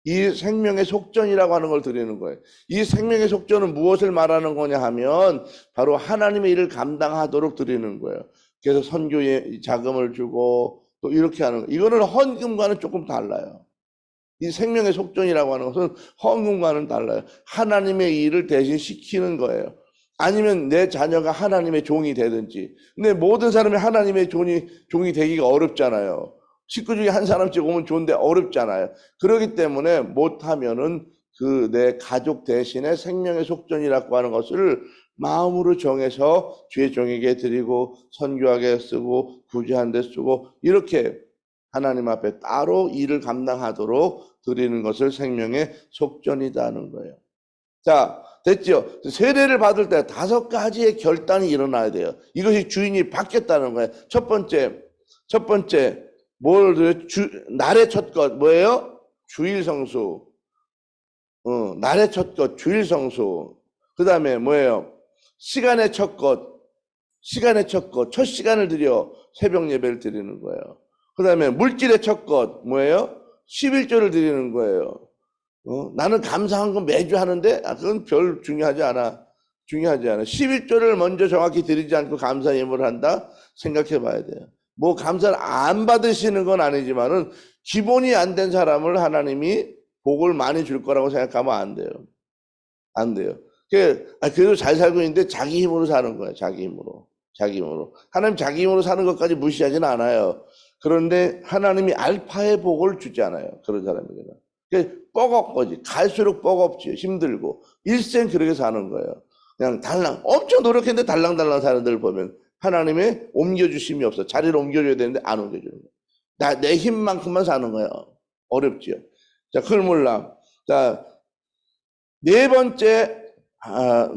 이 생명의 속전이라고 하는 걸 드리는 거예요. 이 생명의 속전은 무엇을 말하는 거냐 하면 바로 하나님의 일을 감당하도록 드리는 거예요. 그래서 선교에 자금을 주고 또 이렇게 하는 거예요. 이거는 헌금과는 조금 달라요. 이 생명의 속전이라고 하는 것은 헌금과는 달라요. 하나님의 일을 대신 시키는 거예요. 아니면 내 자녀가 하나님의 종이 되든지. 근데 모든 사람이 하나님의 종이 되기가 어렵잖아요. 식구 중에 한 사람씩 오면 좋은데 어렵잖아요. 그렇기 때문에 못하면은 그 내 가족 대신에 생명의 속전이라고 하는 것을 마음으로 정해서 주의 종에게 드리고 선교하게 쓰고 구제한 데 쓰고 이렇게 하나님 앞에 따로 일을 감당하도록 드리는 것을 생명의 속전이다는 거예요. 자, 됐죠? 세례를 받을 때 5가지의 결단이 일어나야 돼요. 이것이 주인이 바뀌었다는 거예요. 첫 번째, 날의 첫 것, 뭐예요? 주일 성수. 날의 첫 것, 주일 성수. 그 다음에 뭐예요? 시간의 첫 것, 첫 시간을 드려 새벽 예배를 드리는 거예요. 그 다음에 물질의 첫 것, 뭐예요? 11조를 드리는 거예요. 나는 감사한 건 매주 하는데, 그건 별 중요하지 않아. 11조를 먼저 정확히 드리지 않고 감사 예물을 한다? 생각해 봐야 돼요. 뭐 감사를 안 받으시는 건 아니지만은 기본이 안 된 사람을 하나님이 복을 많이 줄 거라고 생각하면 안 돼요. 안 돼요. 그래도 잘 살고 있는데 자기 힘으로 사는 거예요. 자기 힘으로. 하나님 자기 힘으로 사는 것까지 무시하지는 않아요. 그런데 하나님이 알파의 복을 주지 않아요. 그런 사람에게는. 뻐겁거지. 갈수록 뻐겁지. 힘들고. 일생 그렇게 사는 거예요. 그냥 엄청 노력했는데 달랑달랑 사는 데를 보면 하나님의 옮겨주심이 없어. 자리를 옮겨줘야 되는데 안 옮겨주는 거예요. 내 힘만큼만 사는 거예요. 어렵지요. 자, 그걸 몰라. 자, 네 번째,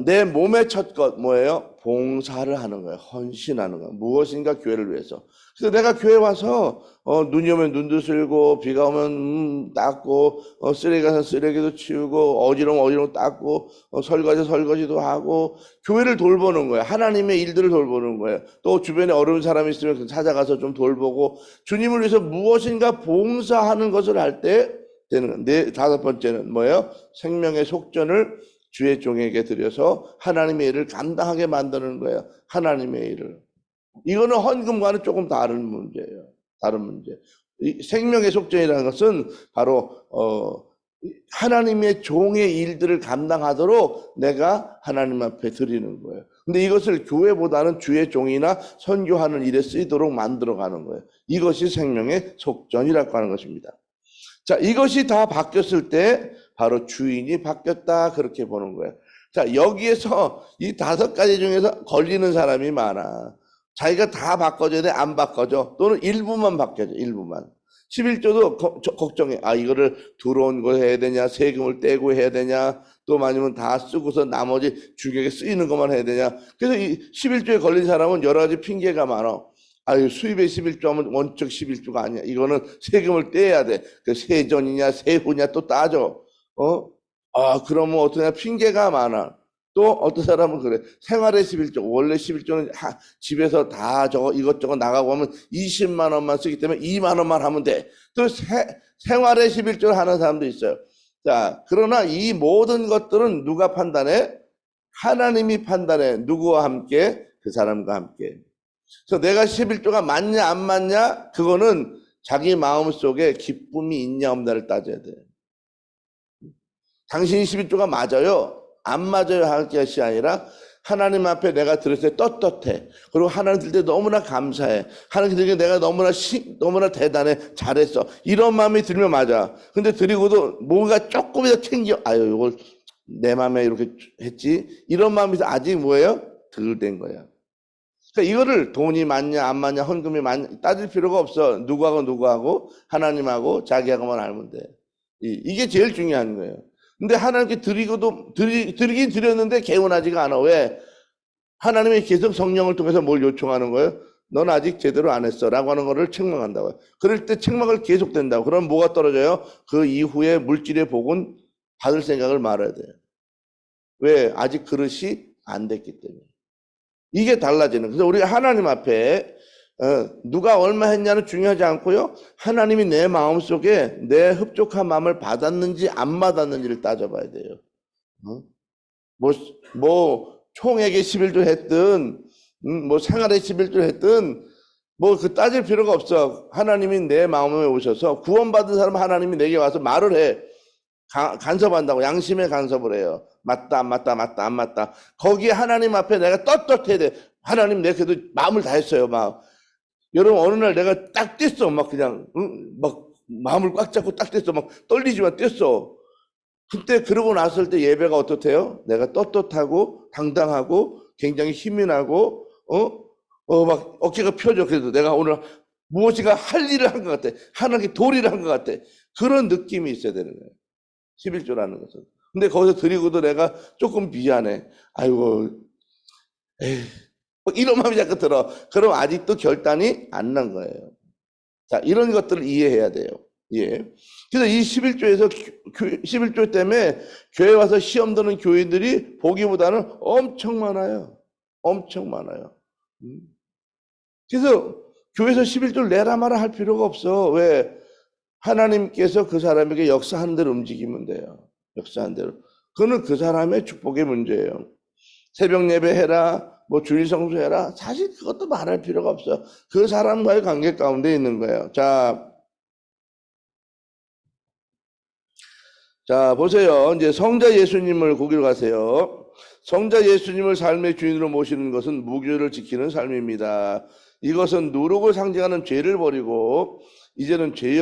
내 몸의 첫 것, 뭐예요? 봉사를 하는 거예요. 헌신하는 거예요. 무엇인가 교회를 위해서. 그래서 내가 교회 와서 눈이 오면 눈도 쓸고 비가 오면 닦고 쓰레기 가서 쓰레기도 치우고 어지러움 닦고 설거지도 하고 교회를 돌보는 거예요. 하나님의 일들을 돌보는 거예요. 또 주변에 어려운 사람이 있으면 찾아가서 좀 돌보고 주님을 위해서 무엇인가 봉사하는 것을 할 때 되는 다섯 번째는 뭐예요? 생명의 속전을 주의 종에게 드려서 하나님의 일을 감당하게 만드는 거예요. 하나님의 일을. 이거는 헌금과는 조금 다른 문제예요. 다른 문제. 이 생명의 속전이라는 것은 바로 하나님의 종의 일들을 감당하도록 내가 하나님 앞에 드리는 거예요. 근데 이것을 교회보다는 주의 종이나 선교하는 일에 쓰이도록 만들어가는 거예요. 이것이 생명의 속전이라고 하는 것입니다. 자, 이것이 다 바뀌었을 때 바로 주인이 바뀌었다 그렇게 보는 거예요. 자, 여기에서 이 다섯 가지 중에서 걸리는 사람이 많아. 자기가 다 바꿔줘야 돼? 안 바꿔줘? 또는 일부만 바뀌어줘, 일부만. 11조도 걱정해. 아, 이거를 들어온 거 해야 되냐? 세금을 떼고 해야 되냐? 또 아니면 다 쓰고서 나머지 주객에 쓰이는 것만 해야 되냐? 그래서 이 11조에 걸린 사람은 여러 가지 핑계가 많아. 아유, 수입의 11조 하면 원적 11조가 아니야. 이거는 세금을 떼야 돼. 그 세전이냐, 세후냐 또 따져. 그러면 어떠냐? 핑계가 많아. 또 어떤 사람은 그래. 생활의 11조. 원래 11조는 집에서 다 이것저것 나가고 하면 20만 원만 쓰기 때문에 2만 원만 하면 돼. 또 생활의 11조를 하는 사람도 있어요. 자, 그러나 이 모든 것들은 누가 판단해? 하나님이 판단해. 누구와 함께? 그 사람과 함께. 그래서 내가 11조가 맞냐 안 맞냐? 그거는 자기 마음속에 기쁨이 있냐 없냐를 따져야 돼. 당신이 11조가 맞아요? 안 맞아요? 할 것이 아니라 하나님 앞에 내가 들을 때 떳떳해. 그리고 하나님 들을 때 너무나 감사해. 하나님 들을 때 내가 너무나 대단해. 잘했어. 이런 마음이 들면 맞아. 근데 드리고도 뭔가 조금이라도 챙겨. 아유, 이걸 내 마음에 이렇게 했지. 이런 마음이 아직 뭐예요? 덜 된 거야. 그러니까 이거를 돈이 많냐 안 많냐 헌금이 많냐 따질 필요가 없어. 누구하고 하나님하고 자기하고만 알면 돼. 이게 제일 중요한 거예요. 근데 하나님께 드리긴 드렸는데 개운하지가 않아. 왜? 하나님이 계속 성령을 통해서 뭘 요청하는 거예요? 넌 아직 제대로 안 했어 라고 하는 거를 책망한다고요. 그럴 때 책망을 계속된다고. 그럼 뭐가 떨어져요? 그 이후에 물질의 복은 받을 생각을 말아야 돼요. 왜? 아직 그릇이 안 됐기 때문에. 이게 달라지는. 그래서 우리가 하나님 앞에 누가 얼마 했냐는 중요하지 않고요. 하나님이 내 마음속에 내 흡족한 마음을 받았는지 안 받았는지를 따져봐야 돼요. 뭐 총에게 11조 했든 뭐 생활에 11조 했든 뭐 그 따질 필요가 없어. 하나님이 내 마음에 오셔서 구원받은 사람은 하나님이 내게 와서 말을 해. 간섭한다고. 양심에 간섭을 해요. 맞다 안 맞다. 거기에 하나님 앞에 내가 떳떳해야 돼. 하나님 내가 그래도 마음을 다했어요. 막 여러분 어느 날 내가 딱 뛰었어. 막 그냥 막 마음을 꽉 잡고 딱 뛰었어. 막 떨리지만 뛰었어. 그때 그러고 났을 때 예배가 어떻대요? 내가 떳떳하고 당당하고 굉장히 힘이 나고 막 어깨가 펴져. 그래도 내가 오늘 무엇인가 할 일을 한 것 같아. 하나님께 도리를 한 것 같아. 그런 느낌이 있어야 되는 거예요. 11조라는 것은. 근데 거기서 드리고도 내가 조금 미안해. 아이고, 이런 마음이 자꾸 들어. 그럼 아직도 결단이 안 난 거예요. 자, 이런 것들을 이해해야 돼요. 예. 그래서 이 11조 때문에 교회 와서 시험 드는 교인들이 보기보다는 엄청 많아요. 엄청 많아요. 그래서 교회에서 11조를 내라 마라 할 필요가 없어. 왜? 하나님께서 그 사람에게 역사하는 대로 움직이면 돼요. 역사하는 대로. 그거는 그 사람의 축복의 문제예요. 새벽 예배 해라, 뭐 주일 성수해라. 사실 그것도 말할 필요가 없어. 그 사람과의 관계 가운데 있는 거예요. 자, 보세요. 이제 성자 예수님을 거기로 가세요. 성자 예수님을 삶의 주인으로 모시는 것은 무교를 지키는 삶입니다. 이것은 누룩을 상징하는 죄를 버리고 이제는 죄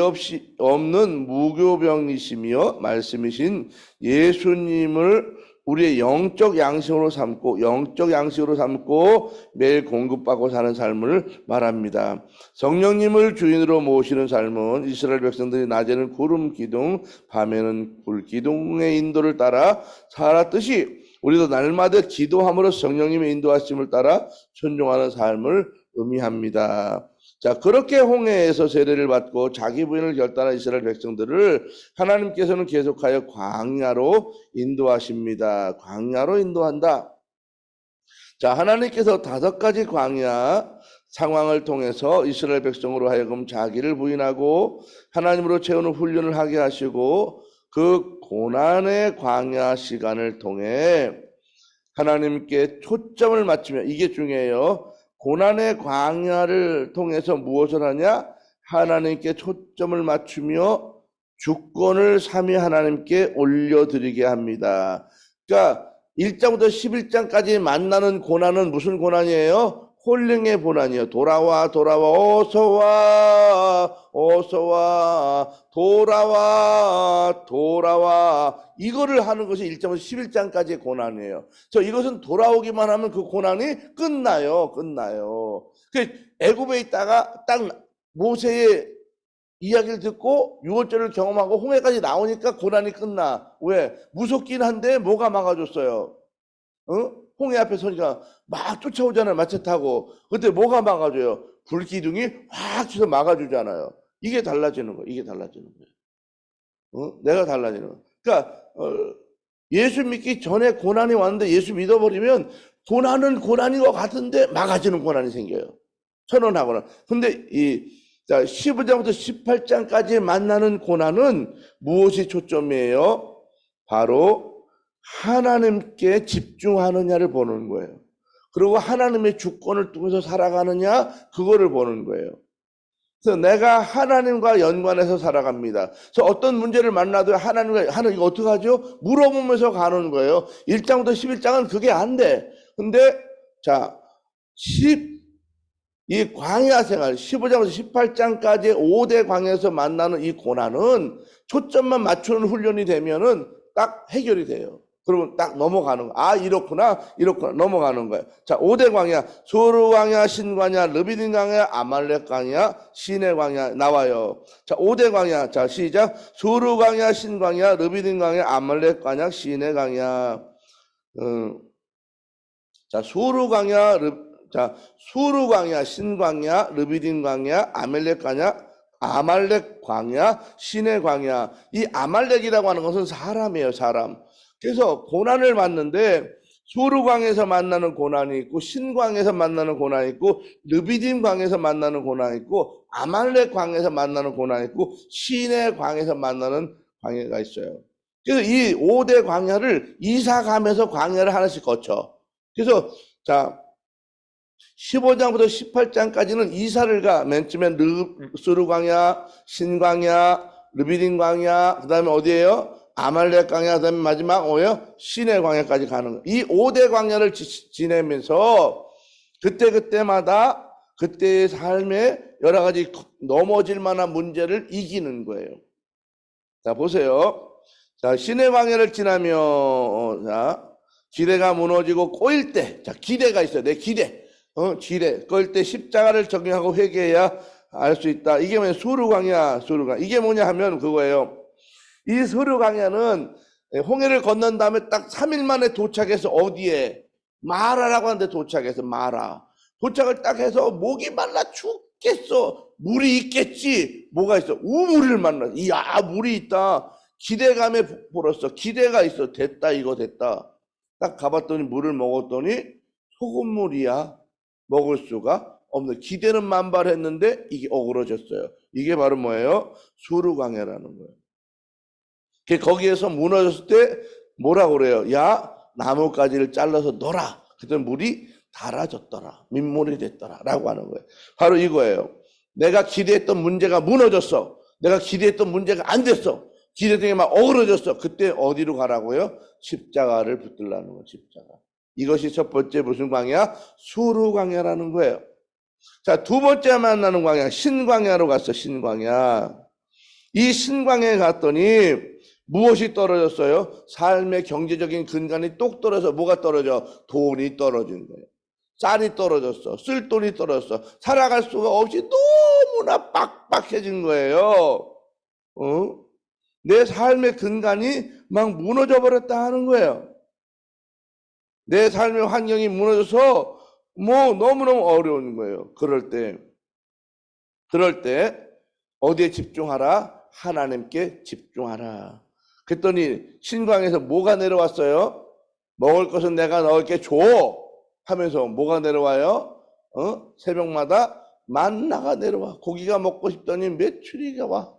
없는 무교병이시며 말씀이신 예수님을 우리의 영적 양식으로 삼고 매일 공급받고 사는 삶을 말합니다. 성령님을 주인으로 모시는 삶은 이스라엘 백성들이 낮에는 구름 기둥, 밤에는 불 기둥의 인도를 따라 살았듯이 우리도 날마다 기도함으로 성령님의 인도하심을 따라 순종하는 삶을 의미합니다. 자, 그렇게 홍해에서 세례를 받고 자기 부인을 결단한 이스라엘 백성들을 하나님께서는 계속하여 광야로 인도하십니다. 광야로 인도한다. 자, 하나님께서 5가지 광야 상황을 통해서 이스라엘 백성으로 하여금 자기를 부인하고 하나님으로 채우는 훈련을 하게 하시고 그 고난의 광야 시간을 통해 하나님께 초점을 맞추며 이게 중요해요. 고난의 광야를 통해서 무엇을 하냐? 하나님께 초점을 맞추며 주권을 삼위 하나님께 올려드리게 합니다. 그러니까 1장부터 11장까지 만나는 고난은 무슨 고난이에요? 홀링의 고난이에요. 돌아와 돌아와 어서와 어서와 돌아와 돌아와 이거를 하는 것이 1장부터 11장까지의 고난이에요. 그래서 이것은 돌아오기만 하면 그 고난이 끝나요. 애굽에 있다가 딱 모세의 이야기를 듣고 6월절을 경험하고 홍해까지 나오니까 고난이 끝나. 왜? 무섭긴 한데 뭐가 막아줬어요? 홍해 앞에 서니까 막 쫓아오잖아요. 마차 타고. 그때 뭐가 막아줘요? 불기둥이 확 쳐서 막아주잖아요. 이게 달라지는 거예요. 내가 달라지는 거예요. 그러니까 예수 믿기 전에 고난이 왔는데 예수 믿어버리면 고난은 고난인 것 같은데 막아주는 고난이 생겨요. 선언하거나. 근데 자, 15장부터 18장까지 만나는 고난은 무엇이 초점이에요? 바로 하나님께 집중하느냐를 보는 거예요. 그리고 하나님의 주권을 통해서 살아가느냐 그거를 보는 거예요. 그래서 내가 하나님과 연관해서 살아갑니다. 그래서 어떤 문제를 만나도 하나님 이거 어떻게 하죠? 물어보면서 가는 거예요. 1장부터 11장은 그게 안 돼. 근데 자, 이 광야 생활 15장부터 18장까지 5대 광야에서 만나는 이 고난은 초점만 맞추는 훈련이 되면은 딱 해결이 돼요. 그러면 딱 넘어가는 거야. 아, 이렇구나 넘어가는 거예요. 자, 5대 광야, 소르 광야, 신 광야, 르비딘 광야, 아말렉 광야, 신의 광야 나와요. 자, 5대 광야. 자, 시작. 소르 광야, 신 광야, 르비딘 광야, 아말렉 광야, 신의 광야. 자, 소르 광야, 수르 광야, 신 광야, 르비딘 광야, 아말렉 광야, 신의 광야. 이 아말렉이라고 하는 것은 사람이에요, 사람. 그래서 고난을 받는데 수르 광에서 만나는 고난이 있고 신 광에서 만나는 고난이 있고 르비딘 광에서 만나는 고난이 있고 아말렉 광에서 만나는 고난이 있고 신의 광에서 만나는 광야가 있어요. 그래서 이 5대 광야를 이사 가면서 광야를 하나씩 거쳐. 그래서 자 15장부터 18장까지는 이사를 가. 맨 처음에 수르 광야, 신 광야, 르비딘 광야, 그 다음에 어디예요? 아말렉 광야, 그 다음에 마지막 뭐예요? 신의 광야까지 가는 거예요. 이 5대 광야를 지내면서 그때마다 그때의 삶에 여러 가지 넘어질 만한 문제를 이기는 거예요. 자, 보세요. 자, 신의 광야를 지나면, 자, 기대가 무너지고 꼬일 때, 자, 기대가 있어요. 내 기대. 지뢰 끌 때 십자가를 적용하고 회개해야 알 수 있다. 이게 뭐냐? 수르 광야. 이게 뭐냐 하면 그거예요. 이 수르 광야는 홍해를 건넌 다음에 딱 3일 만에 도착해서 어디에? 마라라고 하는데 도착해서 마라. 도착을 딱 해서 목이 말라 죽겠어. 물이 있겠지. 뭐가 있어? 우물을 만나. 이야, 물이 있다. 기대감에 불었어. 기대가 있어. 됐다, 이거 됐다. 딱 가봤더니 물을 먹었더니 소금물이야. 먹을 수가 없는. 기대는 만발했는데 이게 어그러졌어요. 이게 바로 뭐예요? 수르 광야라는 거예요. 거기에서 무너졌을 때 뭐라고 그래요? 야, 나뭇가지를 잘라서 넣어라. 그랬더니 물이 달아졌더라. 민물이 됐더라. 라고 하는 거예요. 바로 이거예요. 내가 기대했던 문제가 무너졌어. 내가 기대했던 문제가 안 됐어. 기대했던 게 막 어그러졌어. 그때 어디로 가라고요? 십자가를 붙들라는 거예요. 십자가. 이것이 첫 번째 무슨 광야? 수르 광야라는 거예요. 자, 두 번째 만나는 광야, 신광야로 갔어. 신광야. 이 신광야에 갔더니 무엇이 떨어졌어요? 삶의 경제적인 근간이 똑 떨어져. 뭐가 떨어져? 돈이 떨어진 거예요. 쌀이 떨어졌어. 쓸 돈이 떨어졌어. 살아갈 수가 없이 너무나 빡빡해진 거예요. 내 삶의 근간이 막 무너져 버렸다 하는 거예요. 내 삶의 환경이 무너져서 뭐 너무너무 어려운 거예요. 그럴 때 어디에 집중하라? 하나님께 집중하라. 그랬더니 신광에서 뭐가 내려왔어요? 먹을 것은 내가 너에게 줘 하면서 뭐가 내려와요? 새벽마다 만나가 내려와. 고기가 먹고 싶더니 메추리가 와.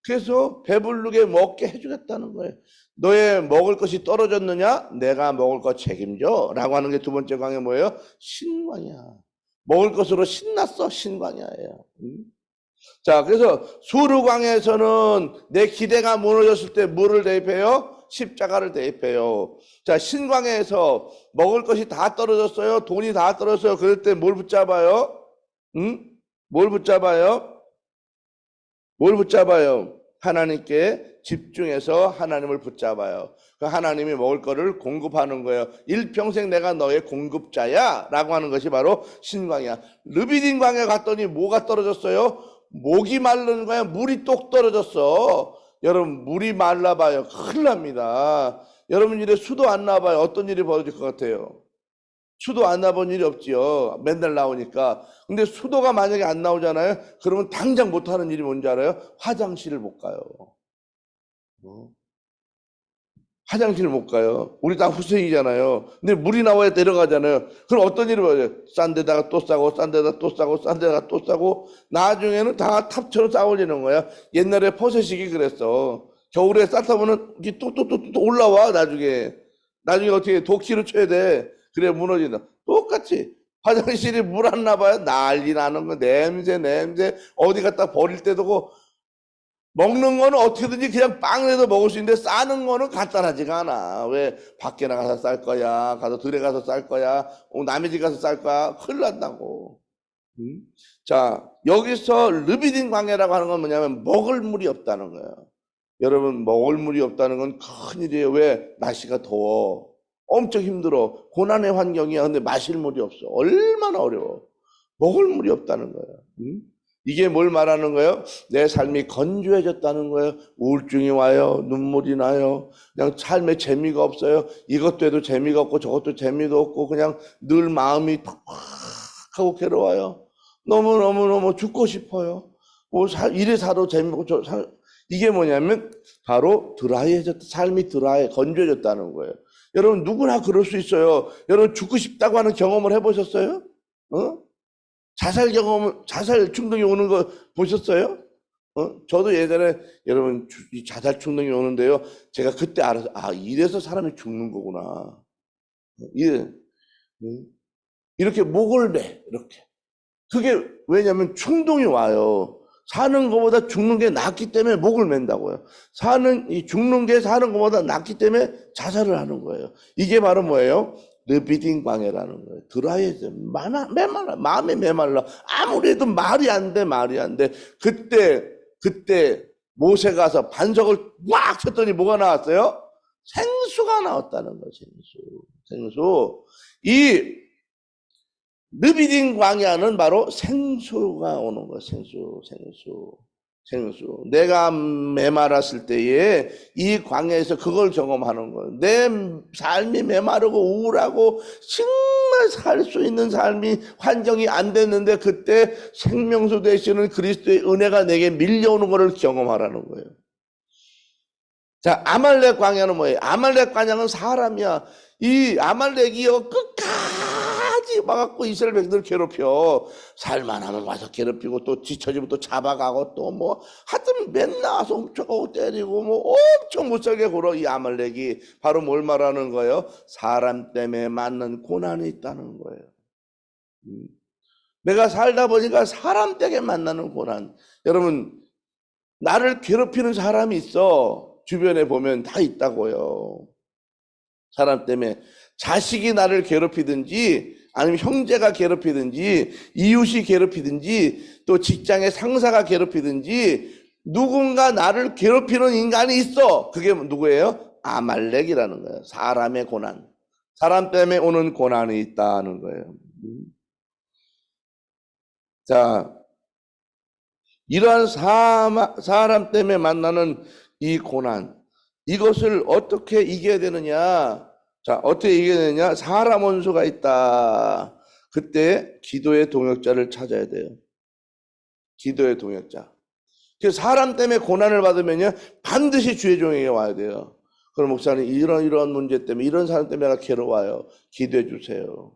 그래서 배부르게 먹게 해주겠다는 거예요. 너의 먹을 것이 떨어졌느냐? 내가 먹을 것 책임져 라고 하는 게 두 번째 광야 뭐예요? 신광야. 먹을 것으로 신났어. 신광야예요. 자, 그래서 수르광야에서는 내 기대가 무너졌을 때 뭐를 대입해요? 십자가를 대입해요. 자, 신광야에서 먹을 것이 다 떨어졌어요. 돈이 다 떨어졌어요. 그럴 때 뭘 붙잡아요? 뭘 붙잡아요? 뭘 붙잡아요? 하나님께 집중해서 하나님을 붙잡아요. 그 하나님이 먹을 거를 공급하는 거예요. 일평생 내가 너의 공급자야 라고 하는 것이 바로 신광야. 르비딘 광야 갔더니 뭐가 떨어졌어요? 목이 마른 거야. 물이 똑 떨어졌어. 여러분 물이 말라봐요. 큰일 납니다. 여러분 일에 수도 안 나봐요. 어떤 일이 벌어질 것 같아요? 수도 안 나본 일이 없지요. 맨날 나오니까. 근데 수도가 만약에 안 나오잖아요. 그러면 당장 못하는 일이 뭔지 알아요? 화장실을 못 가요. 화장실을 못 가요. 우리 다 후생이잖아요. 근데 물이 나와야 내려가잖아요. 그럼 어떤 일이 벌어져요? 싼 데다가 또 싸고 싼 데다가 또 싸고 싼 데다가 또 싸고 나중에는 다 탑처럼 쌓아올리는 거야. 옛날에 퍼세식이 그랬어. 겨울에 쌓다 보면 또 올라와. 나중에 어떻게 도끼로 쳐야 돼. 그래 무너진다. 똑같이 화장실이 물 안 나봐요. 난리 나는 거. 냄새 어디 갖다 버릴 때도 고 먹는 거는 어떻게든지 그냥 빵이라도 먹을 수 있는데 싸는 거는 간단하지가 않아. 왜 밖에 나가서 쌀 거야, 가서 들에 가서 쌀 거야, 남의 집 가서 쌀 거야. 큰일 난다고. 자, 여기서 르비딘 광야라고 하는 건 뭐냐면 먹을 물이 없다는 거예요. 여러분 먹을 물이 없다는 건 큰일이에요. 왜? 날씨가 더워. 엄청 힘들어. 고난의 환경이야. 근데 마실 물이 없어. 얼마나 어려워. 먹을 물이 없다는 거예요. 이게 뭘 말하는 거예요? 내 삶이 건조해졌다는 거예요. 우울증이 와요. 눈물이 나요. 그냥 삶에 재미가 없어요. 이것도 해도 재미가 없고 저것도 재미도 없고 그냥 늘 마음이 팍 하고 괴로워요. 너무 죽고 싶어요. 뭐 이래 살아도 재미없고 이게 뭐냐면 바로 삶이 건조해졌다는 거예요. 여러분 누구나 그럴 수 있어요. 여러분 죽고 싶다고 하는 경험을 해보셨어요? 자살 충동이 오는 거 보셨어요? 저도 예전에 여러분 자살 충동이 오는데요. 제가 그때 알아서 이래서 사람이 죽는 거구나. 이렇게 목을 내 이렇게. 그게 왜냐면 충동이 와요. 사는 것보다 죽는 게 낫기 때문에 목을 맨다고요. 죽는 게 사는 것보다 낫기 때문에 자살을 하는 거예요. 이게 바로 뭐예요? 르비딘 광야라는 거예요. 드라이해져. 메말라. 마음이 메말라. 아무래도 말이 안 돼. 그때 모세 가서 반석을 꽉 쳤더니 뭐가 나왔어요? 생수가 나왔다는 거예요. 생수. 이 르비딘 광야는 바로 생수가 오는 거예요. 생수. 내가 메말랐을 때에 이 광야에서 그걸 경험하는 거예요. 내 삶이 메마르고 우울하고 정말 살 수 있는 삶이 환경이 안 됐는데 그때 생명수 되시는 그리스도의 은혜가 내게 밀려오는 것을 경험하라는 거예요. 자, 아말렉 광야는 뭐예요? 아말렉 광야는 사람이야. 이 아말렉이요 끝까지 와갖고 이스라엘 백성들을 괴롭혀. 살만하면 와서 괴롭히고 또 지쳐지면 또 잡아가고 또 뭐 하여튼 맨날 와서 훔쳐가고 때리고 뭐 엄청 못살게 굴어. 이 아말렉이 바로 뭘 말하는 거예요? 사람 때문에 맞는 고난이 있다는 거예요. 내가 살다 보니까 사람 때문에 만나는 고난. 여러분 나를 괴롭히는 사람이 있어. 주변에 보면 다 있다고요. 사람 때문에 자식이 나를 괴롭히든지 아니면 형제가 괴롭히든지 이웃이 괴롭히든지 또 직장의 상사가 괴롭히든지 누군가 나를 괴롭히는 인간이 있어. 그게 누구예요? 아말렉이라는 거예요. 사람의 고난. 사람 때문에 오는 고난이 있다는 거예요. 자, 이러한 사람 때문에 만나는 이 고난, 이것을 어떻게 이겨야 되느냐? 자, 어떻게 이겨내냐? 사람 원수가 있다. 그때 기도의 동역자를 찾아야 돼요. 기도의 동역자. 그래서 사람 때문에 고난을 받으면요, 반드시 주의 종에게 와야 돼요. 그럼 목사님, 이런 문제 때문에, 이런 사람 때문에 내가 괴로워요. 기도해 주세요.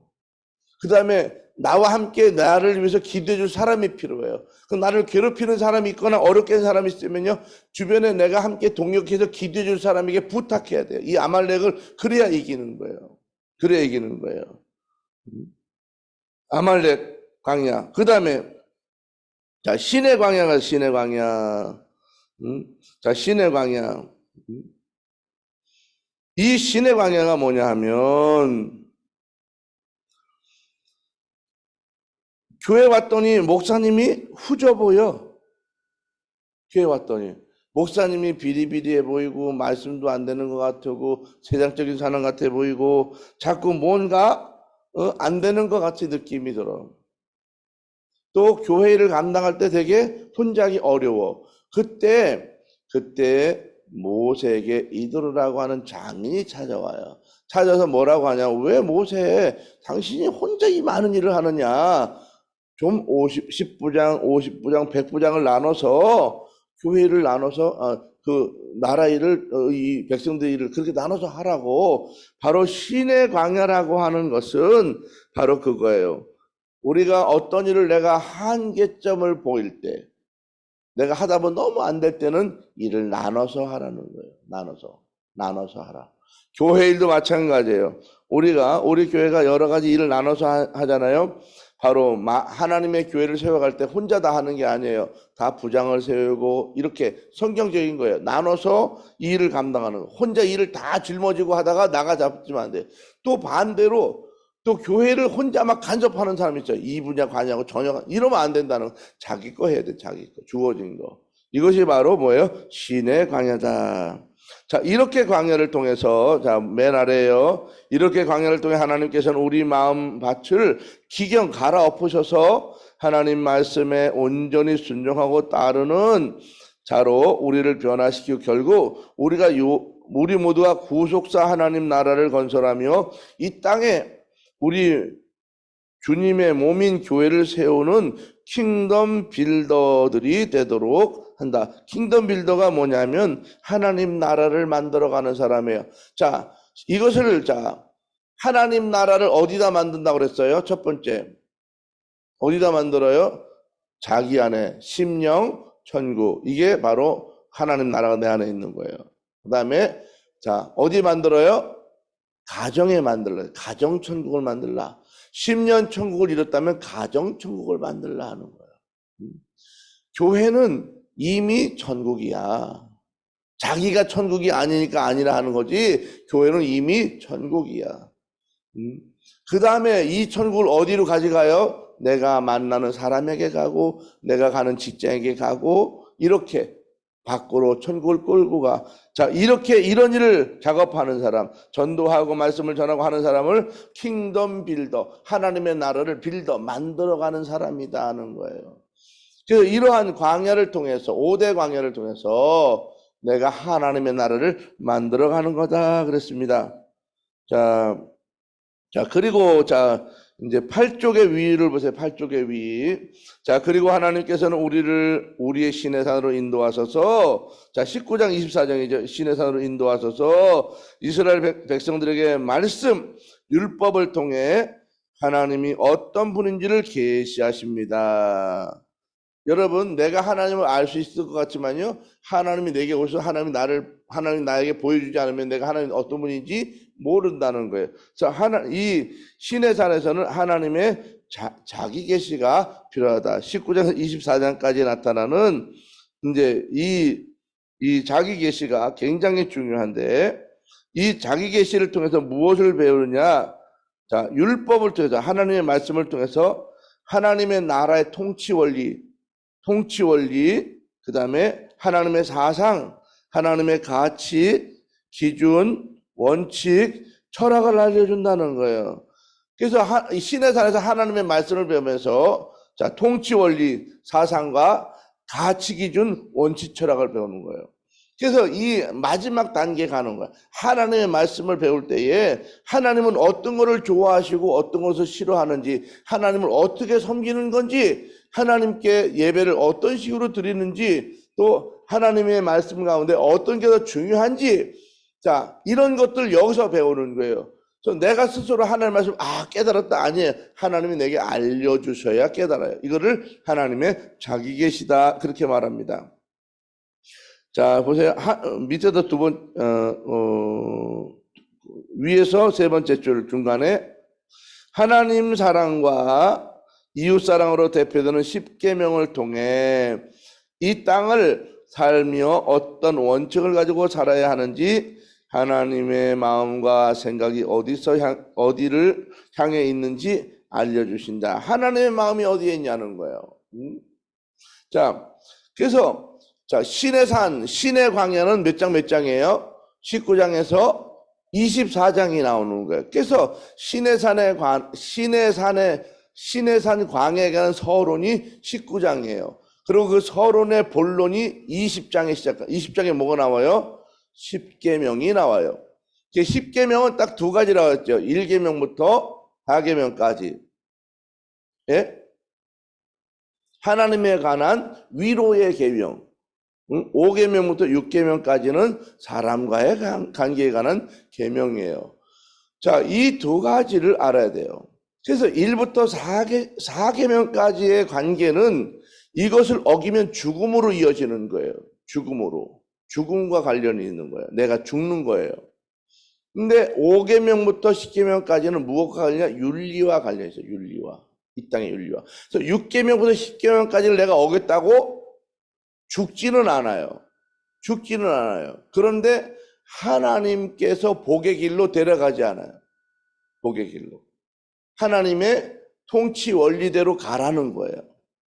그 다음에 나와 함께 나를 위해서 기도해 줄 사람이 필요해요. 그럼 나를 괴롭히는 사람이 있거나 어렵게 하는 사람이 있으면요, 주변에 내가 함께 동역해서 기도해 줄 사람에게 부탁해야 돼요. 이 아말렉을 그래야 이기는 거예요. 그래야 이기는 거예요. 아말렉 광야. 그 다음에 자, 신의 광야가 신의 광야. 자, 신의 광야. 이 신의 광야가 뭐냐 하면, 교회 왔더니 목사님이 후져 보여. 교회 왔더니 목사님이 비리비리해 보이고 말씀도 안 되는 것 같고 세상적인 사람 같아 보이고 자꾸 뭔가 안 되는 것 같이 느낌이 들어. 또 교회를 감당할 때 되게 혼자기 어려워. 그때 모세에게 이도르라고 하는 장인이 찾아와요. 찾아서 뭐라고 하냐? 왜 모세, 당신이 혼자 이 많은 일을 하느냐? 좀 10부장, 50부장, 100부장을 나눠서 교회를 나눠서 그 나라 일을 이 백성들 일을 그렇게 나눠서 하라고. 바로 신의 광야라고 하는 것은 바로 그거예요. 우리가 어떤 일을 내가 한계점을 보일 때, 내가 하다 보면 너무 안 될 때는 일을 나눠서 하라는 거예요. 나눠서 하라. 교회 일도 마찬가지예요. 우리 교회가 여러 가지 일을 나눠서 하잖아요. 바로 하나님의 교회를 세워갈 때 혼자 다 하는 게 아니에요. 다 부장을 세우고 이렇게 성경적인 거예요. 나눠서 이 일을 감당하는 거. 혼자 일을 다 짊어지고 하다가 나가 잡지면 안 돼. 또 반대로 또 교회를 혼자 막 간섭하는 사람이 있어요. 이 분야 관여하고 전혀 이러면 안 된다는 거. 자기 거 해야 돼. 자기 거. 주어진 거. 이것이 바로 뭐예요? 신의 광야다. 자, 이렇게 광야를 통해서, 자, 맨 아래에요. 이렇게 광야를 통해 하나님께서는 우리 마음 밭을 기경 갈아엎으셔서 하나님 말씀에 온전히 순종하고 따르는 자로 우리를 변화시키고 결국 우리 모두가 구속사 하나님 나라를 건설하며 이 땅에 우리 주님의 몸인 교회를 세우는 킹덤 빌더들이 되도록 한다. 킹덤 빌더가 뭐냐면 하나님 나라를 만들어가는 사람이에요. 자, 이것을 하나님 나라를 어디다 만든다고 그랬어요? 첫 번째, 어디다 만들어요? 자기 안에 심령, 천국. 이게 바로 하나님 나라가 내 안에 있는 거예요. 그 다음에 자, 어디 만들어요? 가정에 만들라. 가정 천국을 만들라. 10년 천국을 이뤘다면 가정 천국을 만들라 하는 거예요. 교회는 이미 천국이야. 자기가 천국이 아니니까 아니라 하는 거지. 교회는 이미 천국이야. 그 다음에 이 천국을 어디로 가져가요? 내가 만나는 사람에게 가고 내가 가는 직장에게 가고 이렇게 밖으로 천국을 끌고 가. 자, 이렇게 이런 일을 작업하는 사람, 전도하고 말씀을 전하고 하는 사람을 킹덤 빌더, 하나님의 나라를 빌더, 만들어가는 사람이다 하는 거예요. 그래서 이러한 광야를 통해서, 5대 광야를 통해서 내가 하나님의 나라를 만들어가는 거다 그랬습니다. 자, 그리고 이제 8쪽의 위를 보세요. 8쪽의 위. 자, 그리고 하나님께서는 우리를 우리의 신의 산으로 인도하소서. 자, 19장 24장이죠. 신의 산으로 인도하소서. 이스라엘 백성들에게 말씀, 율법을 통해 하나님이 어떤 분인지를 계시하십니다. 여러분, 내가 하나님을 알 수 있을 것 같지만요, 하나님이 내게 오셔서 하나님 나에게 보여주지 않으면 내가 하나님 어떤 분인지 모른다는 거예요. 이 신의 산에서는 하나님의 자기 계시가 필요하다. 19장 24장까지 나타나는 이제 이 자기 계시가 굉장히 중요한데, 이 자기 계시를 통해서 무엇을 배우느냐? 자, 율법을 통해서 하나님의 말씀을 통해서 하나님의 나라의 통치 원리, 그 다음에 하나님의 사상, 하나님의 가치, 기준, 원칙, 철학을 알려준다는 거예요. 그래서 신의 산에서 하나님의 말씀을 배우면서 자, 통치 원리, 사상과 가치, 기준, 원칙, 철학을 배우는 거예요. 그래서 이 마지막 단계 가는 거야. 하나님의 말씀을 배울 때에 하나님은 어떤 것을 좋아하시고 어떤 것을 싫어하는지, 하나님을 어떻게 섬기는 건지, 하나님께 예배를 어떤 식으로 드리는지, 또 하나님의 말씀 가운데 어떤 게 더 중요한지, 자, 이런 것들 여기서 배우는 거예요. 그래서 내가 스스로 하나님의 말씀, 깨달았다. 아니에요. 하나님이 내게 알려주셔야 깨달아요. 이거를 하나님의 자기 계시다. 그렇게 말합니다. 자, 보세요. 밑에도 위에서 세 번째 줄 중간에 하나님 사랑과 이웃 사랑으로 대표되는 십계명을 통해 이 땅을 살며 어떤 원칙을 가지고 살아야 하는지, 하나님의 마음과 생각이 어디를 향해 있는지 알려주신다. 하나님의 마음이 어디에 있냐는 거예요. 자, 그래서 자, 신의 산, 신의 광야는 몇 장이에요? 19장에서 24장이 나오는 거예요. 그래서 신의 산 광야에 관한 서론이 19장이에요. 그리고 그 서론의 본론이 20장에 20장에 뭐가 나와요? 십계명이 나와요. 10계명은 딱 두 가지라고 했죠. 1계명부터 4계명까지. 예? 하나님에 관한 위로의 계명. 5계명부터 6계명까지는 사람과의 관계에 관한 계명이에요. 자, 이 두 가지를 알아야 돼요. 그래서 1부터 4계명까지의 관계는 이것을 어기면 죽음으로 이어지는 거예요. 죽음과 관련이 있는 거예요. 내가 죽는 거예요. 근데 5계명부터 10계명까지는 무엇과 관련이냐? 윤리와 관련이 있어요. 윤리와. 이 땅의 윤리와. 그래서 6계명부터 10계명까지를 내가 어겼다고 죽지는 않아요. 그런데 하나님께서 복의 길로 데려가지 않아요. 복의 길로. 하나님의 통치 원리대로 가라는 거예요.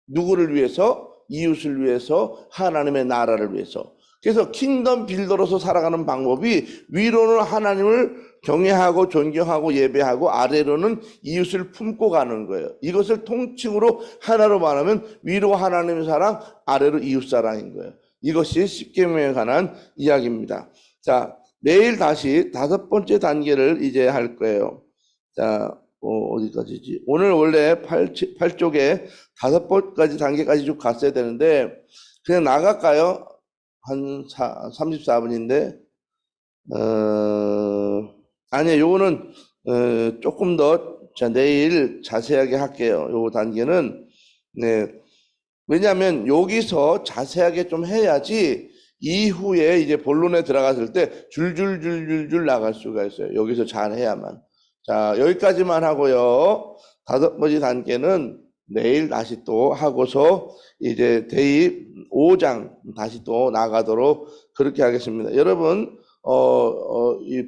누구를 위해서? 이웃을 위해서, 하나님의 나라를 위해서. 그래서 킹덤 빌더로서 살아가는 방법이, 위로는 하나님을 경외하고 존경하고 예배하고, 아래로는 이웃을 품고 가는 거예요. 이것을 통칭으로 하나로 말하면 위로 하나님의 사랑, 아래로 이웃 사랑인 거예요. 이것이 십계명에 관한 이야기입니다. 자, 내일 다시 5번째 단계를 이제 할 거예요. 자, 어디까지지? 오늘 원래 8쪽에 5번까지 단계까지 쭉 갔어야 되는데 그냥 나갈까요? 한 34분인데 아니요, 요거는 조금 더 내일 자세하게 할게요. 요 단계는. 네, 왜냐하면 여기서 자세하게 좀 해야지 이후에 이제 본론에 들어갔을 때 줄줄줄줄줄 나갈 수가 있어요. 여기서 잘 해야만. 자, 여기까지만 하고요. 5번째 단계는 내일 다시 또 하고서 이제 대입 5장 다시 또 나가도록 그렇게 하겠습니다. 여러분,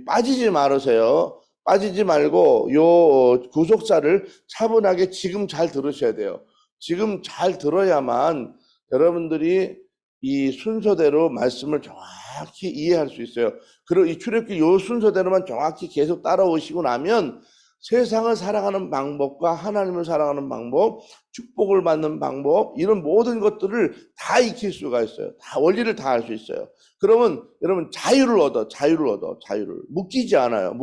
빠지지 말으세요. 빠지지 말고 요 구속사를 차분하게 지금 잘 들으셔야 돼요. 지금 잘 들어야만 여러분들이 이 순서대로 말씀을 정확히 이해할 수 있어요. 그리고 이 출애굽기 요 순서대로만 정확히 계속 따라오시고 나면 세상을 살아가는 방법과 하나님을 살아가는 방법, 축복을 받는 방법, 이런 모든 것들을 다 익힐 수가 있어요. 다 원리를 다 알 수 있어요. 그러면 여러분 자유를 얻어. 묶이지 않아요.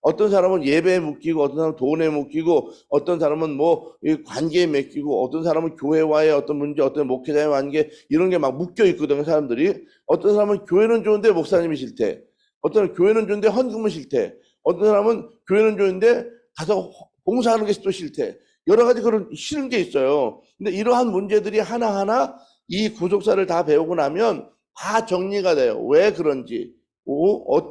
어떤 사람은 예배에 묶이고, 어떤 사람은 돈에 묶이고, 어떤 사람은 뭐 관계에 맡기고, 어떤 사람은 교회와의 어떤 문제, 어떤 목회자의 관계, 이런 게 막 묶여 있거든요, 사람들이. 어떤 사람은 교회는 좋은데 목사님이 싫대. 어떤 사람은 교회는 좋은데 헌금은 싫대. 어떤 사람은 교회는 좋은데 가서 봉사하는 게 또 싫대. 여러 가지 그런 싫은 게 있어요. 근데 이러한 문제들이 하나하나 이 구속사를 다 배우고 나면 다 정리가 돼요. 왜 그런지,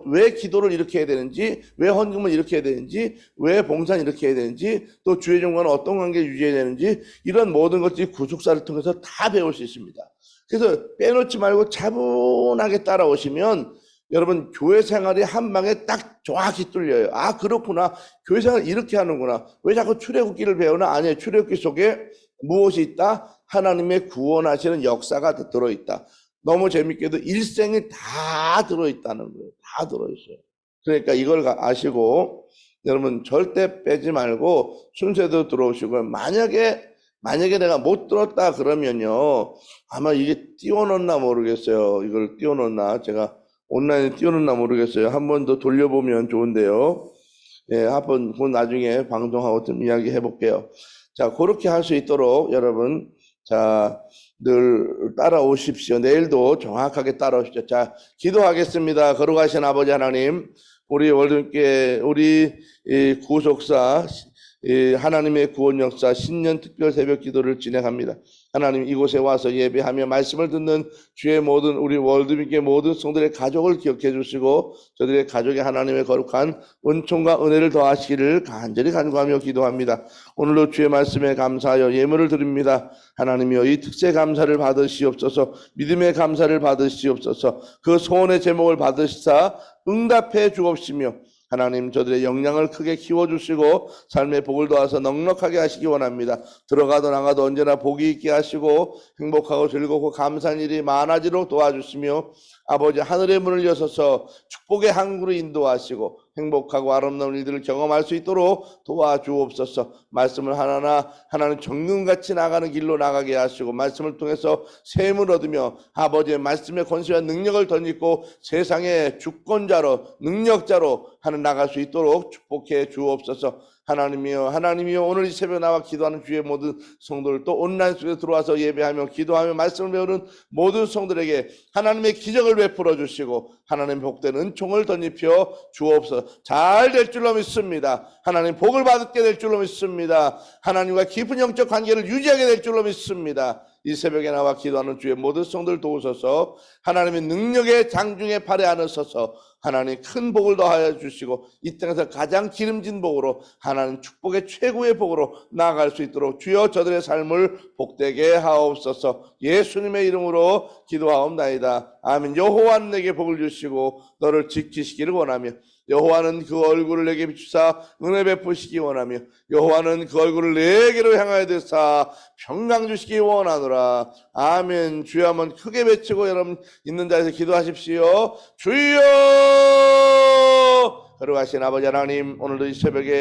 왜 기도를 이렇게 해야 되는지, 왜 헌금을 이렇게 해야 되는지, 왜 봉사는 이렇게 해야 되는지, 또 주의 종과는 어떤 관계를 유지해야 되는지, 이런 모든 것들이 구속사를 통해서 다 배울 수 있습니다. 그래서 빼놓지 말고 차분하게 따라오시면 여러분 교회 생활이 한 방에 딱 정확히 뚫려요. 아, 그렇구나. 교회 생활 이렇게 하는구나. 왜 자꾸 출애굽기를 배우나? 아니에요. 출애굽기 속에 무엇이 있다? 하나님의 구원하시는 역사가 들어있다. 너무 재밌게도 일생이 다 들어있다는 거예요. 다 들어있어요. 그러니까 이걸 아시고 여러분 절대 빼지 말고 순서대로 들어오시고, 만약에 만약에 내가 못 들었다 그러면요. 아마 이게 띄워놓나 모르겠어요. 이걸 띄워놓나. 제가 온라인에 띄워놓나 모르겠어요. 한 번 더 돌려보면 좋은데요. 예, 한번 그 나중에 방송하고 좀 이야기 해볼게요. 자, 그렇게 할 수 있도록 여러분, 자, 늘 따라오십시오. 내일도 정확하게 따라오십시오. 자, 기도하겠습니다. 거룩하신 아버지 하나님, 우리 월등께 우리 이 구속사 하나님의 구원 역사 신년 특별 새벽 기도를 진행합니다. 하나님 이곳에 와서 예배하며 말씀을 듣는 주의 모든 우리 월드민교회 모든 성도들의 가족을 기억해 주시고 저들의 가족의 하나님의 거룩한 은총과 은혜를 더하시기를 간절히 간구하며 기도합니다. 오늘도 주의 말씀에 감사하여 예물을 드립니다. 하나님이여 이 특세 감사를 받으시옵소서. 믿음의 감사를 받으시옵소서. 그 소원의 제목을 받으시사 응답해 주옵시며 하나님 저들의 역량을 크게 키워주시고 삶의 복을 도와서 넉넉하게 하시기 원합니다. 들어가도 나가도 언제나 복이 있게 하시고 행복하고 즐겁고 감사한 일이 많아지도록 도와주시며 아버지 하늘의 문을 여서서 축복의 항구로 인도하시고 행복하고 아름다운 일들을 경험할 수 있도록 도와주옵소서. 말씀을 하나하나 하나님 정금같이 나가는 길로 나가게 하시고 말씀을 통해서 샘을 얻으며 아버지의 말씀의 권세와 능력을 덧입고 세상의 주권자로 능력자로 하는 나갈 수 있도록 축복해 주옵소서. 하나님이여 오늘 이 새벽 나와 기도하는 주의 모든 성도들 또 온라인 속에 들어와서 예배하며 기도하며 말씀을 배우는 모든 성도들에게 하나님의 기적을 베풀어 주시고 하나님 복된 은총을 덧입혀 주옵소서. 잘 될 줄로 믿습니다. 하나님 복을 받게 될 줄로 믿습니다. 하나님과 깊은 영적 관계를 유지하게 될 줄로 믿습니다. 이 새벽에 나와 기도하는 주의 모든 성도들 도우소서. 하나님의 능력의 장중에 팔에 안으셔서 하나님 큰 복을 더하여 주시고 이 땅에서 가장 기름진 복으로 하나님 축복의 최고의 복으로 나아갈 수 있도록 주여 저들의 삶을 복되게 하옵소서. 예수님의 이름으로 기도하옵나이다. 아멘. 여호와는 내게 복을 주시고 너를 지키시기를 원하며 여호와는 그 얼굴을 내게 비추사 은혜 베푸시기 원하며 여호와는 그 얼굴을 내게로 향하여 드사 평강 주시기 원하노라. 아멘. 주여 한번 크게 외치고 여러분 있는 자리에서 기도하십시오. 주여. 거룩하신 아버지 하나님 오늘도 이 새벽에